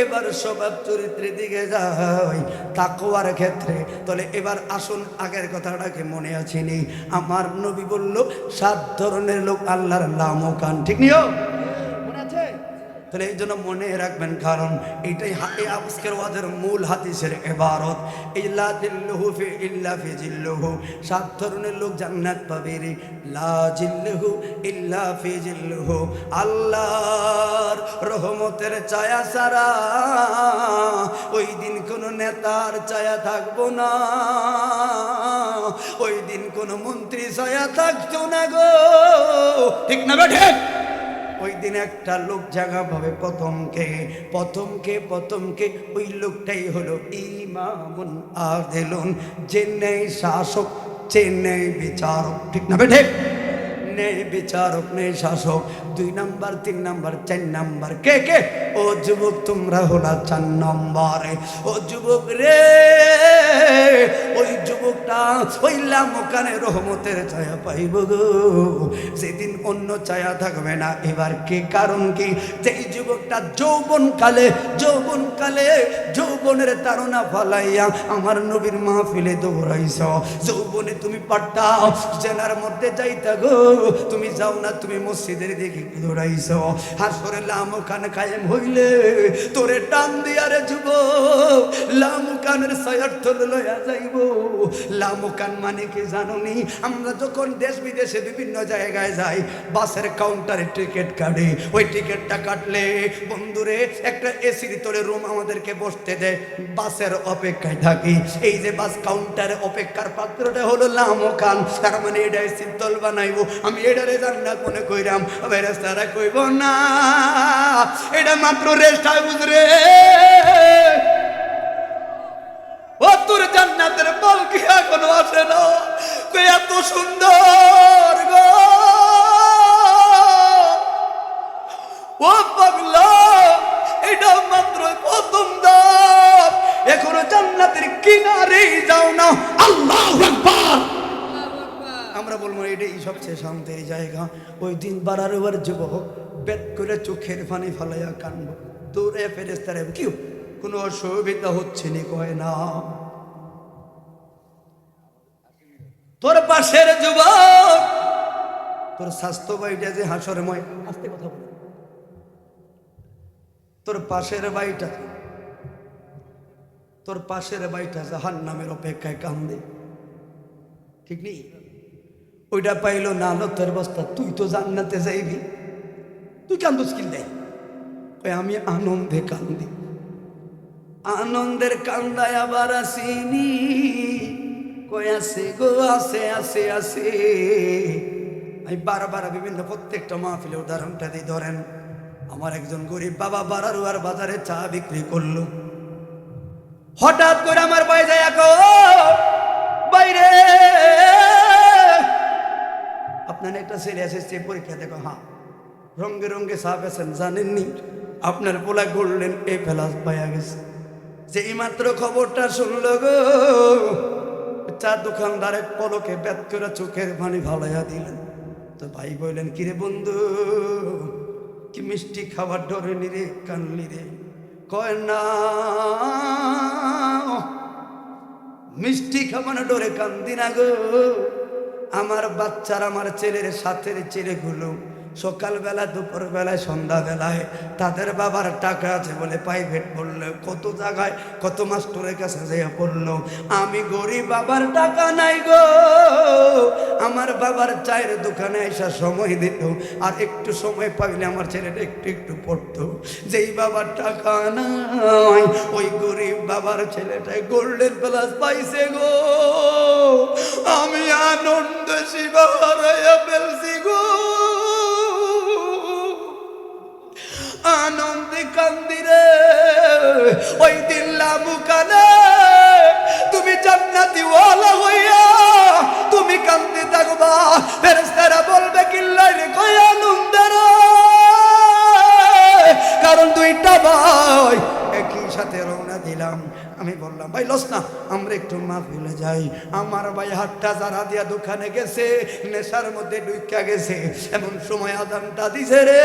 এবার স্বভাব চরিত্রের দিকে যাই তাকওয়ার ক্ষেত্রে। তাহলে এবার আসুন, আগের কথাটাকে মনে আছেনি? আমার নবী বলল 7 ধরনের লোক আল্লাহর লামকান, ঠিক নিও মনে আছে? তাহলে এই জন্য মনে রাখবেন, কারণ এইটাই আজকের ওয়াজের মূল হাদিসের ইবারত। ইল্লা জিল্লুহু ফি ইল্লা ফি জিল্লুহু, 7 ধরনের লোক জান্নাত পাবে রে, লা জিল্লুহু ইল্লা ফি জিল্লুহু, আল্লাহর রহমতের ছায়া ছাড়া ওই দিন কোন নেতার ছায়া থাকবো না, ওই দিন কোন মন্ত্রী ছায়া থাকতো না গো, ঠিক না বেঠে? ওই দিন একটা লোক জায়গা পাবে প্রথমকে ওই লোকটাই হলো ইমামুন আদিলুন, যে নেই শাসক, যে নেই বিচারক, ঠিক না বেঠে? ন্যায় বিচারক, ন্যায় শাসক। 2 নাম্বার, 3 নাম্বার, 4 নাম্বার কে কে? ও যুবক তোমরা হলা 4 নম্বরে। ও যুবক রে, ওই যুবকটা ওই লামকানে রহমতের ছায়া পাইব গো, সেদিন অন্য ছায়া থাকবে না। এবার কি কারণ কি? যেই যুবকটা যৌবনকালে যৌবনের তাড়না ফালাইয়া আমার নবীর মাহফিলে দৌড়াইছ, যৌবনে তুমি পাট্টাও জেনার মধ্যে যাইতা গো, তুমি যাও না, তুমি মসজিদের দিকে দৌড়াইছ। হাসরে লামকান কায়েম হইলে তোরে টান দিয়ারে যুবক লামকানের ছায়ার তলে লইয়া যাইব। লামকান মানে কি জানোনি? আমরা যখন দেশ বিদেশে বিভিন্ন জায়গায় যাই, বাসের কাউন্টারে টিকিট কাটে, ওই টিকিটটা কাটলে বন্ধুরে একটা এসির তলে রুম আমাদেরকে বসতে দেয়, বাসের অপেক্ষায় থাকি। এই যে বাস কাউন্টারে অপেক্ষার পাত্রটা হলো লামকান, তার মানে এটা এসির তল বানাইবো। আমি এটারে জান্নাত মনে কইরাম, বেরেস্তারা কইব না এটা মাত্র রেস্ট হাউস রে, ও তোর জান্নাতের পালকি এখনো আসে না। এত সুন্দর গো ও পাগলা, এটা মাত্র প্রথম ধাপ, এখনো জান্নাতের কিনারেই যাও না। আল্লাহু আকবার। আমরা বলবো এটাই সবচেয়ে শান্তির জায়গা। ওই দিন বারারবার যুবক বেদ করে চোখের পানি ফালাইয়া কানব, দৌড়ে ফেরেস্তারে কি কোনো অসুবিধা হচ্ছে নি? কয় না। তোর পাশের যুবক, তোর স্বাস্থ্য বাড়িটা যে হাসরময়, আস্তে কথা বল, তোর পাশের বাড়িটা জাহান্নামের অপেক্ষায় কান্দে, ঠিক নেই? ওইটা পাইলো না তোর বস্তা, তুই তো জান্নাতে যাইবি, তুই কান্দুস কি দেয়? আমি আনন্দে কান্দি, আনন্দের কান্দায় আবার আসিনি। কই আছে গো, আছে আছে আছে। আমি বারবার বিভিন্ন প্রত্যেকটা মাহফিলে উদাহরণটা দিই। ধরেন আমার একজন গরিব বাবা বারারুয়ার বাজারে চা বিক্রি করলো, হঠাৎ করে আমার ভাই যায় বাইরে, আপনার একটা ছেলে এসেছে পরীক্ষা দেখো, হ্যাঁ রঙ্গে রঙ্গে চা বেছেন, জানেননি আপনার পোলা গোল্ডেন এ প্লাস পাইয়া গেছে। যে মাত্র খবরটা শুনলো গো, চা দোকানদার এক পলকে ব্যাত করে চোখের পানি ভালাইয়া দিলেন। তো ভাই বললেন, কিরে বন্ধু কি মিষ্টি খাবার ডরে নিরে কানলি রে? কয় না মিষ্টি খাবার ডরে কান্দি না গো, আমার বাচ্চার আমার ছেলের সাথের ছেলেগুলো সকালবেলা দুপুরবেলায় সন্ধ্যাবেলায় তাদের বাবার টাকা আছে বলে প্রাইভেট পড়লো, কত জায়গায় কত মাস্টরের কাছে যেয়ে পড়লো। আমি গরিব, বাবার টাকা নাই গো, আমার বাবার চায়ের দোকানে এসে সময় দিত, আর একটু সময় পাইলে আমার ছেলেটা একটু একটু পড়তো। যেই বাবার টাকা নাই ওই গরিব বাবার ছেলেটাই গোল্ডেন প্লাস পাইছে গো। আমি আনন্দ শিবা হারাইয়া ফেলছি গো, আনন্দে কান্দি রে। ওই দিন লামুকানে তুমি জান্নাতি ওয়ালা হইয়া তুমি কান্দি থাকবা, ফেরেশতারা বলবে কিল্লাইলে কই আনন্দের, কারণ দুইটা ভাই একই সাথে রওনা দিলাম। আমি বললাম ভাই লস না, আমরা একটু মাহফিলে যাই। আমার ভাই হাতটা যারা দিয়া দোকানে গেছে, নেশার মধ্যে ঢুইকা গেছে, এমন সময় আজানটা দিছে রে।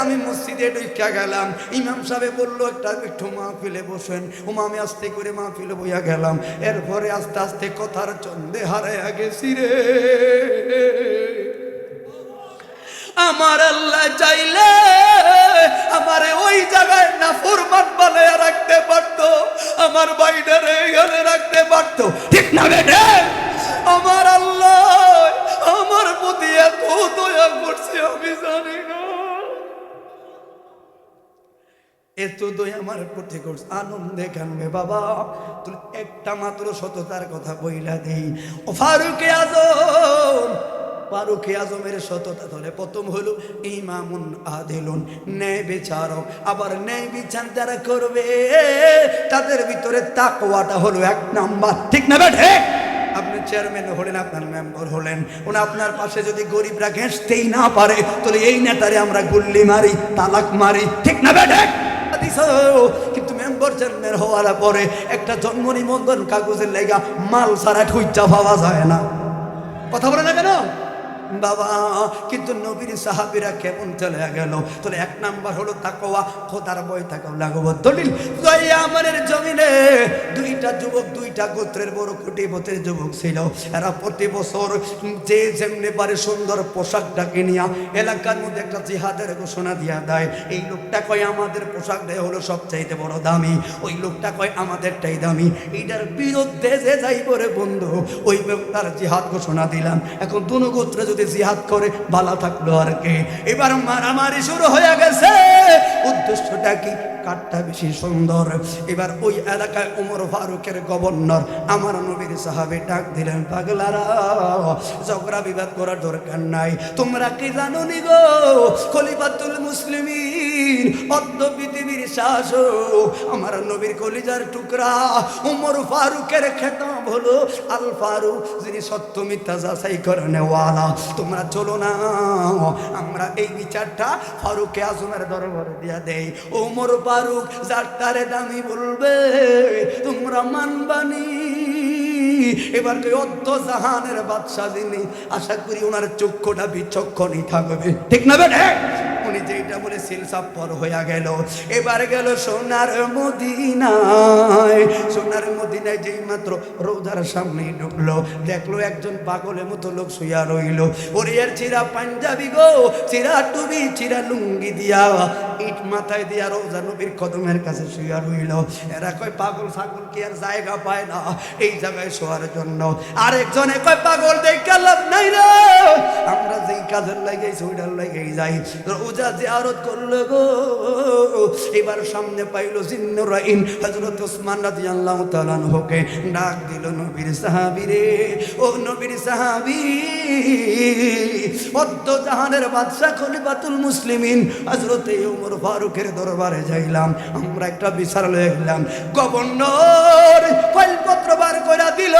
আমি মসজিদে ঢুইকা গেলাম, ইমাম সাহেব বললো একটু মাহফিলে বসেন। আমি আস্তে করে মাহফিলে বইয়া গেলাম। এরপরে আস্তে আস্তে কথার চন্দে হারাইয়া গেছি রে। আমার আল্লাহ চাইলে আমারে ওই জায়গায় নাফরমান বানায়া রাখতে পারতো, আমার বাইরে এখানে রাখতে পারতো, ঠিক না বেটে? আমার আল্লাহ আমার প্রতি এত দয়া করছে আমি জানি না, এত দয়া আমার প্রতি করছে। আনন্দে কানবে বাবা, তুই একটা মাত্র সততার কথা বইলা দেই। ও ফারুকে আজম, ফারুকে আজমের সততা ধরে প্রথম হলো ইমামুন আদিলুন, ন্যায় বিচারক। আবার ন্যায় বিচার যারা করবে তাদের ভিতরে তাকওয়াটা হলো 1 নাম্বার, ঠিক না বেঠে? আপনি চেয়ারম্যান হলেন, আপনার মেম্বার হলেন, উনি আপনার পাশে যদি গরিবরা ঘেঁষতেই না পারে, তাহলে এই নেতারে আমরা গুল্লি মারি, তালাক মারি, ঠিক না বেঠিক? কিন্তু মেম্বার চেয়ারম্যান হওয়ার পরে একটা জন্ম নিবন্ধন কাগজের লেগা মাল ছাড়া ঠুইচা পাওয়া যায় না। কথা বলে না কেন বাবা? কিন্তু নবীর সাহাবীরা কেমন চলে গেল? তাহলে এক নাম্বার হলো তাকওয়া, খোদার ভয় থাকাও লাগবে। দলিল আমাদের জমিনে দুইটা যুবক, দুইটা গোত্রের বড় কোটিপতির যুবক ছিল। এরা প্রতি বছর যে যেমনি পারে সুন্দর পোশাকটাকে নিয়ে এলাকার মধ্যে একটা জিহাদের ঘোষণা দিয়া দেয়। এই লোকটা কয় আমাদের পোশাকটাই হলো সবচাইতে বড় দামি, ওই লোকটা কয় আমাদেরটাই দামি। এইটার বিরুদ্ধে যে যাই করে বন্ধু, ওই তার জিহাদ ঘোষণা দিলাম। এখন দুনো গোত্রে যদি জিহাদ করে ভালো থাকলো আর কি। এবার মারামারি শুরু হয়ে গেছে। উদ্দেশ্যটা কি? কাঠটা বেশি সুন্দর। এবার ওই এলাকায় ওমর ফারুকের গভর্নর আমার নবীর সাহাবী ডাক দিলেন, পাগলারা ঝগড়া বিবাদ করার দরকার নাই। তোমরা কি জানো নি গো, খলিফাতুল মুসলিমিন অর্ধ পৃথিবীর শাসক আমার নবীর কলিজার টুকরা ওমর ফারুকের খেতাব হলো আল ফারুক, যিনি সত্য মিথ্যা যাচাই করে নেওয়ালা। তোমরা চলো না, আমরা এই বিচারটা ফারুক আজমের দরবারে দিয়া দেই। ওমর ফারুক যার তারে দামি বলবে তোমরা মানবানি। এবার অর্ধ জাহানের বাদশা যিনি, আশা করি ওনার চক্ষুটা বিচক্ষণই থাকবে, ঠিক না বেটা? উনি যেটা বলে সিলসাপ্পর হইয়া গেল। এবার গেল সোনার মদিনায়। সোনার মদিনায় যেই মাত্র রোজার সামনে ঢুকলো, দেখলো একজন পাগলের মতো লোক শুইয়া রইল। ওরে এর চিরা পাঞ্জাবি গো, চিরা টুবি, চিরা লুঙ্গি দিয়া, ইট মাথায় দিয়া রোজা নবীর কদমের কাছে শুইয়া রইল। এরা কয় পাগল ছাগল কি আর জায়গা পায় না এই জায়গায় শোয়ার জন্য? আরেকজনে কয় পাগল দেখে লাভ নাই রে, আমরা যেই কাজের লাগাইছি ওইটার লাগাই যাই। রোজা জিয়ারত করলো গো। এবার সামনে পাইল জিন্নুরাইন হযরত ওসমান রাদিয়াল্লাহু তাআলা আনহুকে। ডাক দিল, নবীর সাহাবী রে, ও নবীর সাহাবী, অর্ধ জাহানের বাদশা খলিফাতুল মুসলিমিন হযরত ওমর ফারুকের দরবারে যাইলাম, আমরা একটা বিচার লয়ে গেলাম। গভর্নর ফাইলপত্র বার করে দিল।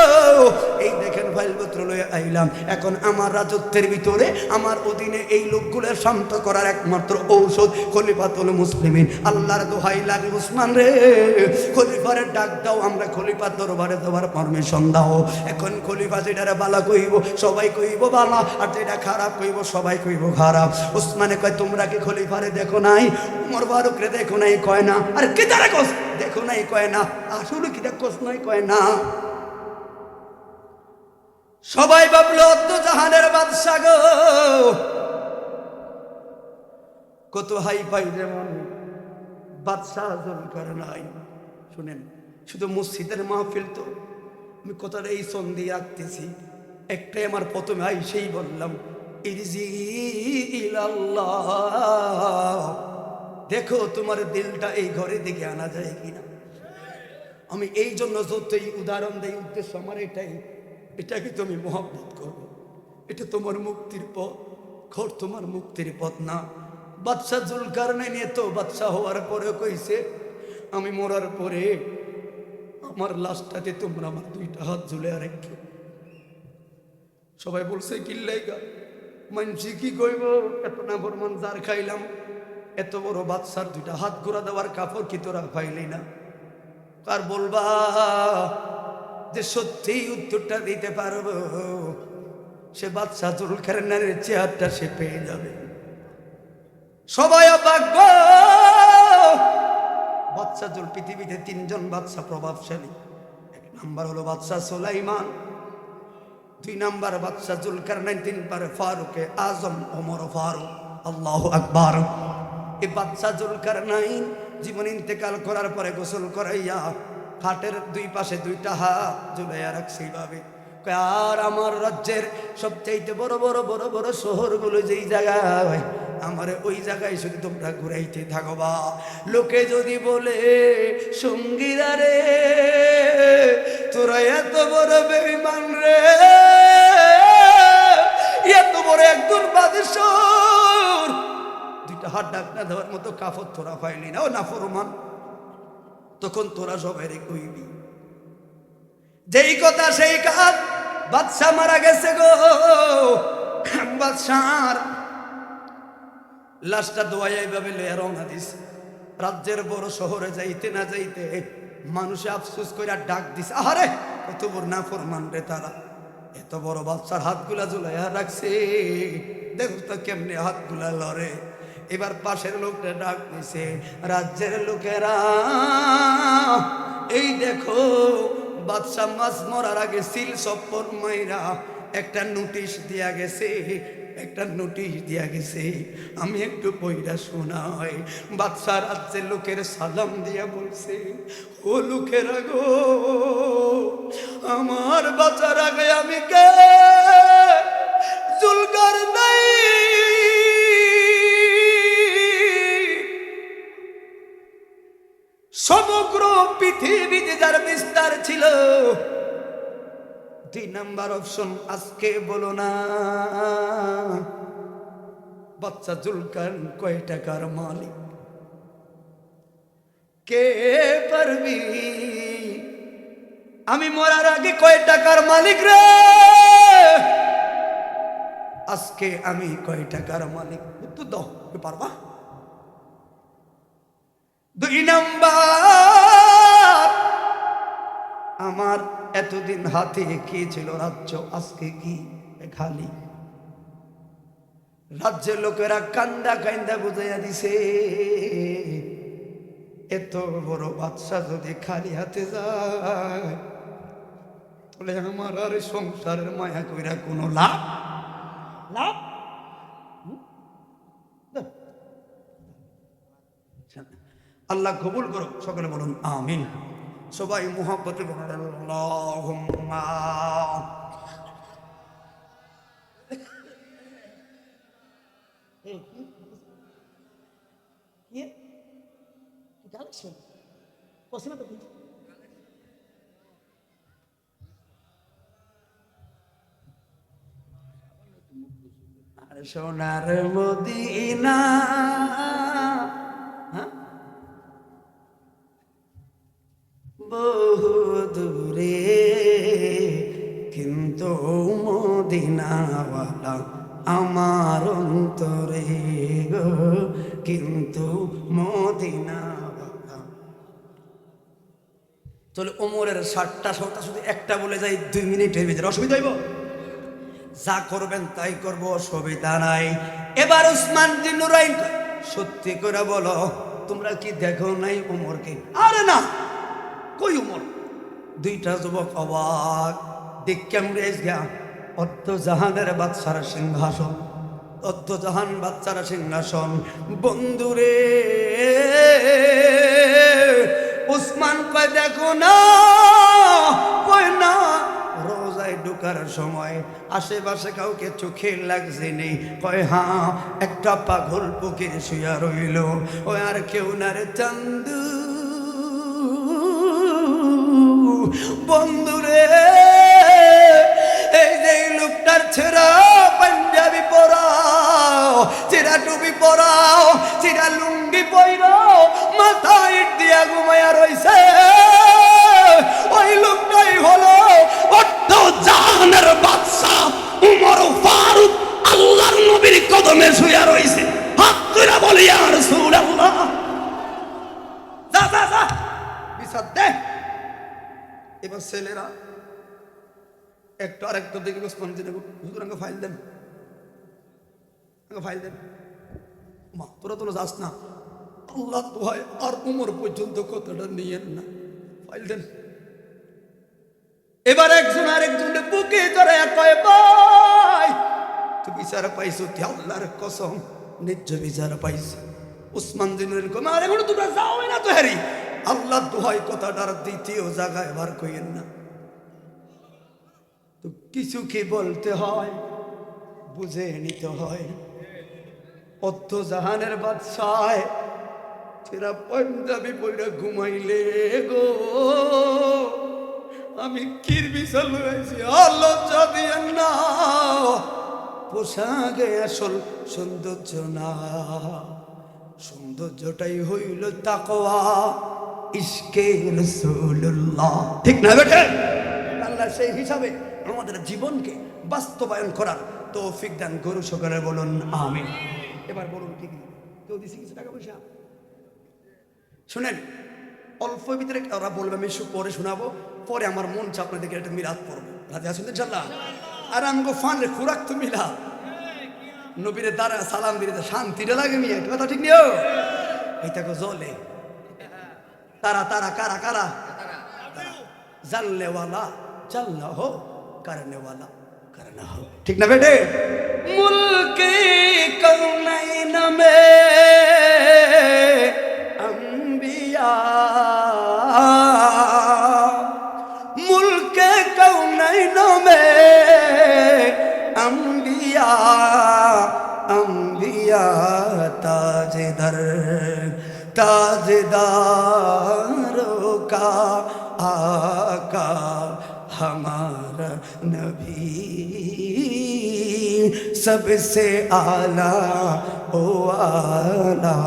এই দেখেন ফাইলপত্র লয়ে আইলাম। এখন আমার রাজত্বের ভিতরে আমার অধীনে এই লোকগুলো শান্ত করার একমাত্র ঔষধ খলিফাতুল মুসলিমিন। আল্লাহর দোহাই লাগে উসমান রে, খলিফারে ডাক দাও, আমরা খলিফার দরবারে যাওয়ার পারমিশন দাও। এখন খলিফা যেটা বালা কইব সবাই কইব বালা, আর যেটা খারাপ কইব সবাই কইব খারাপ। উসমানে কয় তোমরা কি খলিফারে দেখো নাই? ওমর ফারুকরে দেখো নাই? কয় না। আর কি তারা কস দেখো নাই? কয় না। আসলে কি দেখোস নাই? কয় না। সবাই ভাবলো অর্ধ জাহানের বাদশা গো, কত হাই ফাই যেমন বাদশা জুলকারনাইন। শুনেন, শুধু মসজিদের মাহফিল তো, আমি কথাটা এই সন্ধি রাখতেছি। একটাই আমার প্রথমে সেই বললাম, ইরজি ইলাল্লাহ, দেখো তোমার দিলটা এই ঘরে দিকে আনা যায় কিনা। আমি এই জন্য যতই উদাহরণ দেই, উদ্দেশ্য আমার এটাকে তুমি মহব্বত করবো। এটা তোমার মুক্তির পথ, ঘর তোমার মুক্তির পথ না। বাদশা জুলকারনাইন তো বাদশা হওয়ার পরে কইছে, আমি মরার পরে আমার লাশটাতে তোমরা আমার দুইটা হাত ঝুলে রেখে। সবাই বলছে কিল্লাইগা মানছি কি কইব, এত না বরমান যার খাইলাম, এত বড় বাদশার দুইটা হাত ঘোরা দেওয়ার কাপড় কি তোরা পাইলি না? কার বলবা যে সত্যি উত্তরটা দিতে পারবো, সে বাদশা জুলকারনাইনের চেহারাটা সে পেয়ে যাবে। সবাই অবাক গো। বাদশা জুল, পৃথিবীতে তিনজন বাদশা প্রভাবশালী। এক নাম্বার হলো বাদশা সুলাইমান, দুই নাম্বার বাদশা জুলকারনাইন, তিন নাম্বার ফারুকে আজম ওমর ফারুক। আল্লাহু আকবার। এই বাদশা জুলকারনাইন জীবন ইন্তেকাল করার পরে গোসল করাইয়া খাটের দুই পাশে দুইটা হাত ঝুলাইয়া রাখছে এইভাবে। আর আমার রাজ্যের সবচাইতে বড় বড় বড় বড় শহরগুলো যেই জায়গায়, আমার ওই জায়গায় শুধু তোমরা ঘুরাইতে থাকবা। লোকে যদি বলে সঙ্গীরা রে তোরা এত বড় বেঈমান রে, এত বড় একজন বাদশার দুইটা হাত ডাকনা দেওয়ার মতো কাফর তোরা পাইলি না, ও নাফরমান, তখন তোরা সবাই কইবি যেই কথা সেই কাজ। বাদশা মারা গেছে গো। বাদশার লাশটা দোয়াই এইভাবে লইয়া রওনা দিছে। রাজ্যের বড় শহরে যাইতে না যাইতে মানুষে আফসোস করে ডাক দিছে, আহারে কত বড় নাফরমান রে তারা, এত বড় বাচ্চার হাতগুলা ঝুলাইয়া রাখছে, দেখো তো কেমনে হাতগুলা লড়ে। এবার পাশের লোকটা ডাক দিছে, রাজ্যের লোকেরা এই দেখো বাদশা মাছ মরার আগে সিল সপ্পর মাইরা একটা নোটিশ দিয়া গেছে, একটা নোটিশ দিয়া গেছে, আমি একটু বইটা শোনাই। বাদশা রাজ্যের লোকের সালাম দিয়া বলছে, ও লোকেরা গো, আমার বাঁচার আগে আমি কে জুলকার নাই সমগ্র পৃথিবীতে যার বিস্তার ছিল। 2 নাম্বার অপশন আজকে বলো না, বাচ্চা জুলকার কয় টাকার মালিক? কে পারবি? আমি মরার আগে কয় টাকার মালিক রে? আজকে আমি কয় টাকার মালিক? তো দাও, পারবা? 2 নাম্বার, আমার এতদিন হাতে কি ছিল রাজ্য, আজকে কি খালি? রাজ্যের লোকেরা কান্দা কান্দা বুঝাইয়া দিছে, এত বড় বাদশা যদি খালি হাতে যায় তাহলে আমার আর সংসারের মায়া কইরা কোনো লাভ লাভ। আল্লাহ কবুল করো, সকলে বলুন আমিন। সবাই মুহাব্বতে বলুন আল্লাহুম্মা। সোনার মদিনা, বহু দূরে কিন্তু মদিনাওয়ালা আমার অন্তরে গো, কিন্তু মদিনাওয়ালা। চলো ওমরের 60টা শুধু একটা বলে যাই 2 মিনিটের ভিতরে, অসুবিধা হইব? যা করবেন তাই করবো, অসুবিধা নাই। এবার উসমান বিন নুরাইন, সত্যি করে বলো তোমরা কি দেখো নাই ওমরকে? আরে না, কই উমর? 2টা যুবক অবাক, দেখ কেমনে গা অর্ধ জাহানের বাদশার সিংহাসন, অর্ধ জাহান বাদশার সিংহাসন। বন্ধুরে উসমান কয় দেখো না, কয় না। রোজায় ঢোকার সময় আশেপাশে কাউকে চোখে লাগছে নেই, কয় হ্যাঁ একটা পাগল পুকুরে শুয়া রইল, ও আর কেউ না রে চান্দু। বন্ধুরে এই যে লোকটার ছেঁড়া পাঞ্জাবি পরাও, ছেঁড়া টুপি পরাও, ছেঁড়া লুঙ্গি পরাও, মাথায় দিয়া ঘুমায়া রইছে, ওই লোকটাই হলো অর্ধ জাহানের বাদশা উমর ফারুক। আল্লাহর নবীর কদমে শুয়া রইছে, হাত তুলে বলি ইয়া রাসূলুল্লাহ, যা যা যা বিচার দে। এবার ছেলেরা একটু আরেকটু দেখে হুজুর ফাইল দেন, ফাইল দেন। মা তোরা তোরা যাস না, আল্লাহ দোহাই আর উমর পর্যন্ত কথাটা নিয়েন না, ফাইল দেন। এবার একজন আরেকজনের বুকে জড়ায় কয়, ভাই তুই বিচার পাইছো? আল্লাহর কসম নিজ বিচার পাইছো। উসমান দিনের কম আর এখন তোমরা যাও না তো হ্যারি, আল্লাহ দোহাই কথাটার দ্বিতীয় জায়গায় বার কইেন না। তো কিছু কি বলতে হয়, বুঝে নিতে হয়। অর্ধ জাহানের বাদশাহ সেরা পাঞ্জাবি পয়রা ঘুমাইলে গো, আমি কির বিচার লইছি, লজ্জা দিয়েন না। পোশাকে আসল সৌন্দর্য না, সৌন্দর্যটাই হইল তাকওয়া ইশকে রাসূলুল্লাহ। ঠিক না বেটা? আল্লাহ সেই হিসাবে আমাদের জীবনকে বাস্তবায়ন করার তৌফিক দান করু, সকলে বলুন আমিন। এবার বলুন কি কি কেউ দিছে কিছু টাকা পয়সা? শুনেন, অল্প ভিতরে ওরা বলবে, আমি পরে শোনাবো, পরে আমার মন চাপ আপনাদেরকে একটা মিলাদ পড়বো। রাজি আছেন ইনশাআল্লাহ? আর আমগো ফানের খুরাক তো মিলাদ, নবীরে দ্বারা সালাম দিলে শান্তিটা লাগে মিয়া, কথা ঠিক নিও। এইটাকে জ্বলে তারা তারা কারা কারা জানলেওয়ালা জানলা হো, করনেওয়ালা করনা হো, ঠিক না বেটে? মুলকে কৌনাইন মে अंबिया, मुल्के कौनैनों में अंबिया, अंबिया ताजदर ताजदारों का आका हमारा नबी, सबसे आला ओ आला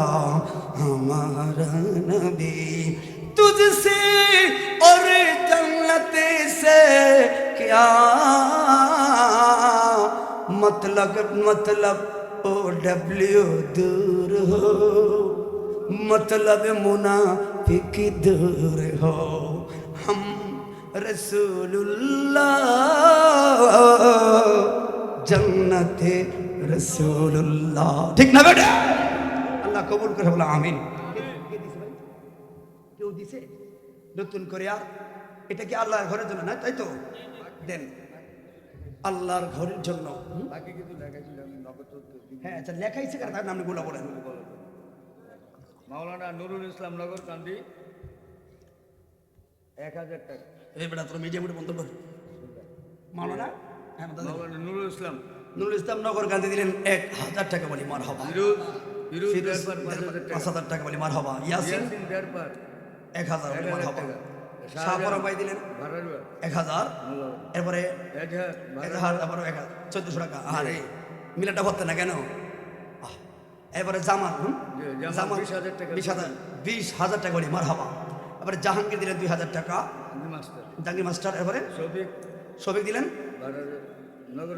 हमारा नबी, तुझसे और जन्नत से क्या मतलब, मतलब ओ डब्ल्यू दूर हो, मतलब मुनाफिक दूर हो, हम रसूलुल्लाह जन्नते रसूलुल्लाह, ठीक ना बेटा? আল্লাহ কবুল করে বলো আমিন। কেউ দিছে নতুন করে? আর এটা কি আল্লাহর ঘরের জন্য না? তাই তো দেন আল্লাহর ঘরের জন্য। হ্যাঁ আচ্ছা, লেখাইছে কেন? তার নামগুলো বলেন। মাওলানা নুরুল ইসলাম নগর কান্দি 1000 টাকা। এই বেটা তোর মিডিয়া বন্ধ কর। মাওলানা হ্যাঁ মাওলানা নুরুল ইসলাম নগর কান্দি দিলেন 1000 টাকা, বলি মারহাবা। ফিরোজ দরবার 5000 টাকা, বলি মারহাবা। ইয়াসিন দরবার 1000, বলি মারহাবা। শাহপরা ভাই দিলেন 1000, এরপরে 1000, তারপরে 1400 টাকা। আরে মিলাটা ভরতে না কেন? এবারে জামাল জামাল 20,000 টাকা, বলি মারহাবা। এবারে জাহাঙ্গীর দিলেন 2000 টাকা, জাহাঙ্গীর মাস্টার। এবারে শফিক দিলেন নগর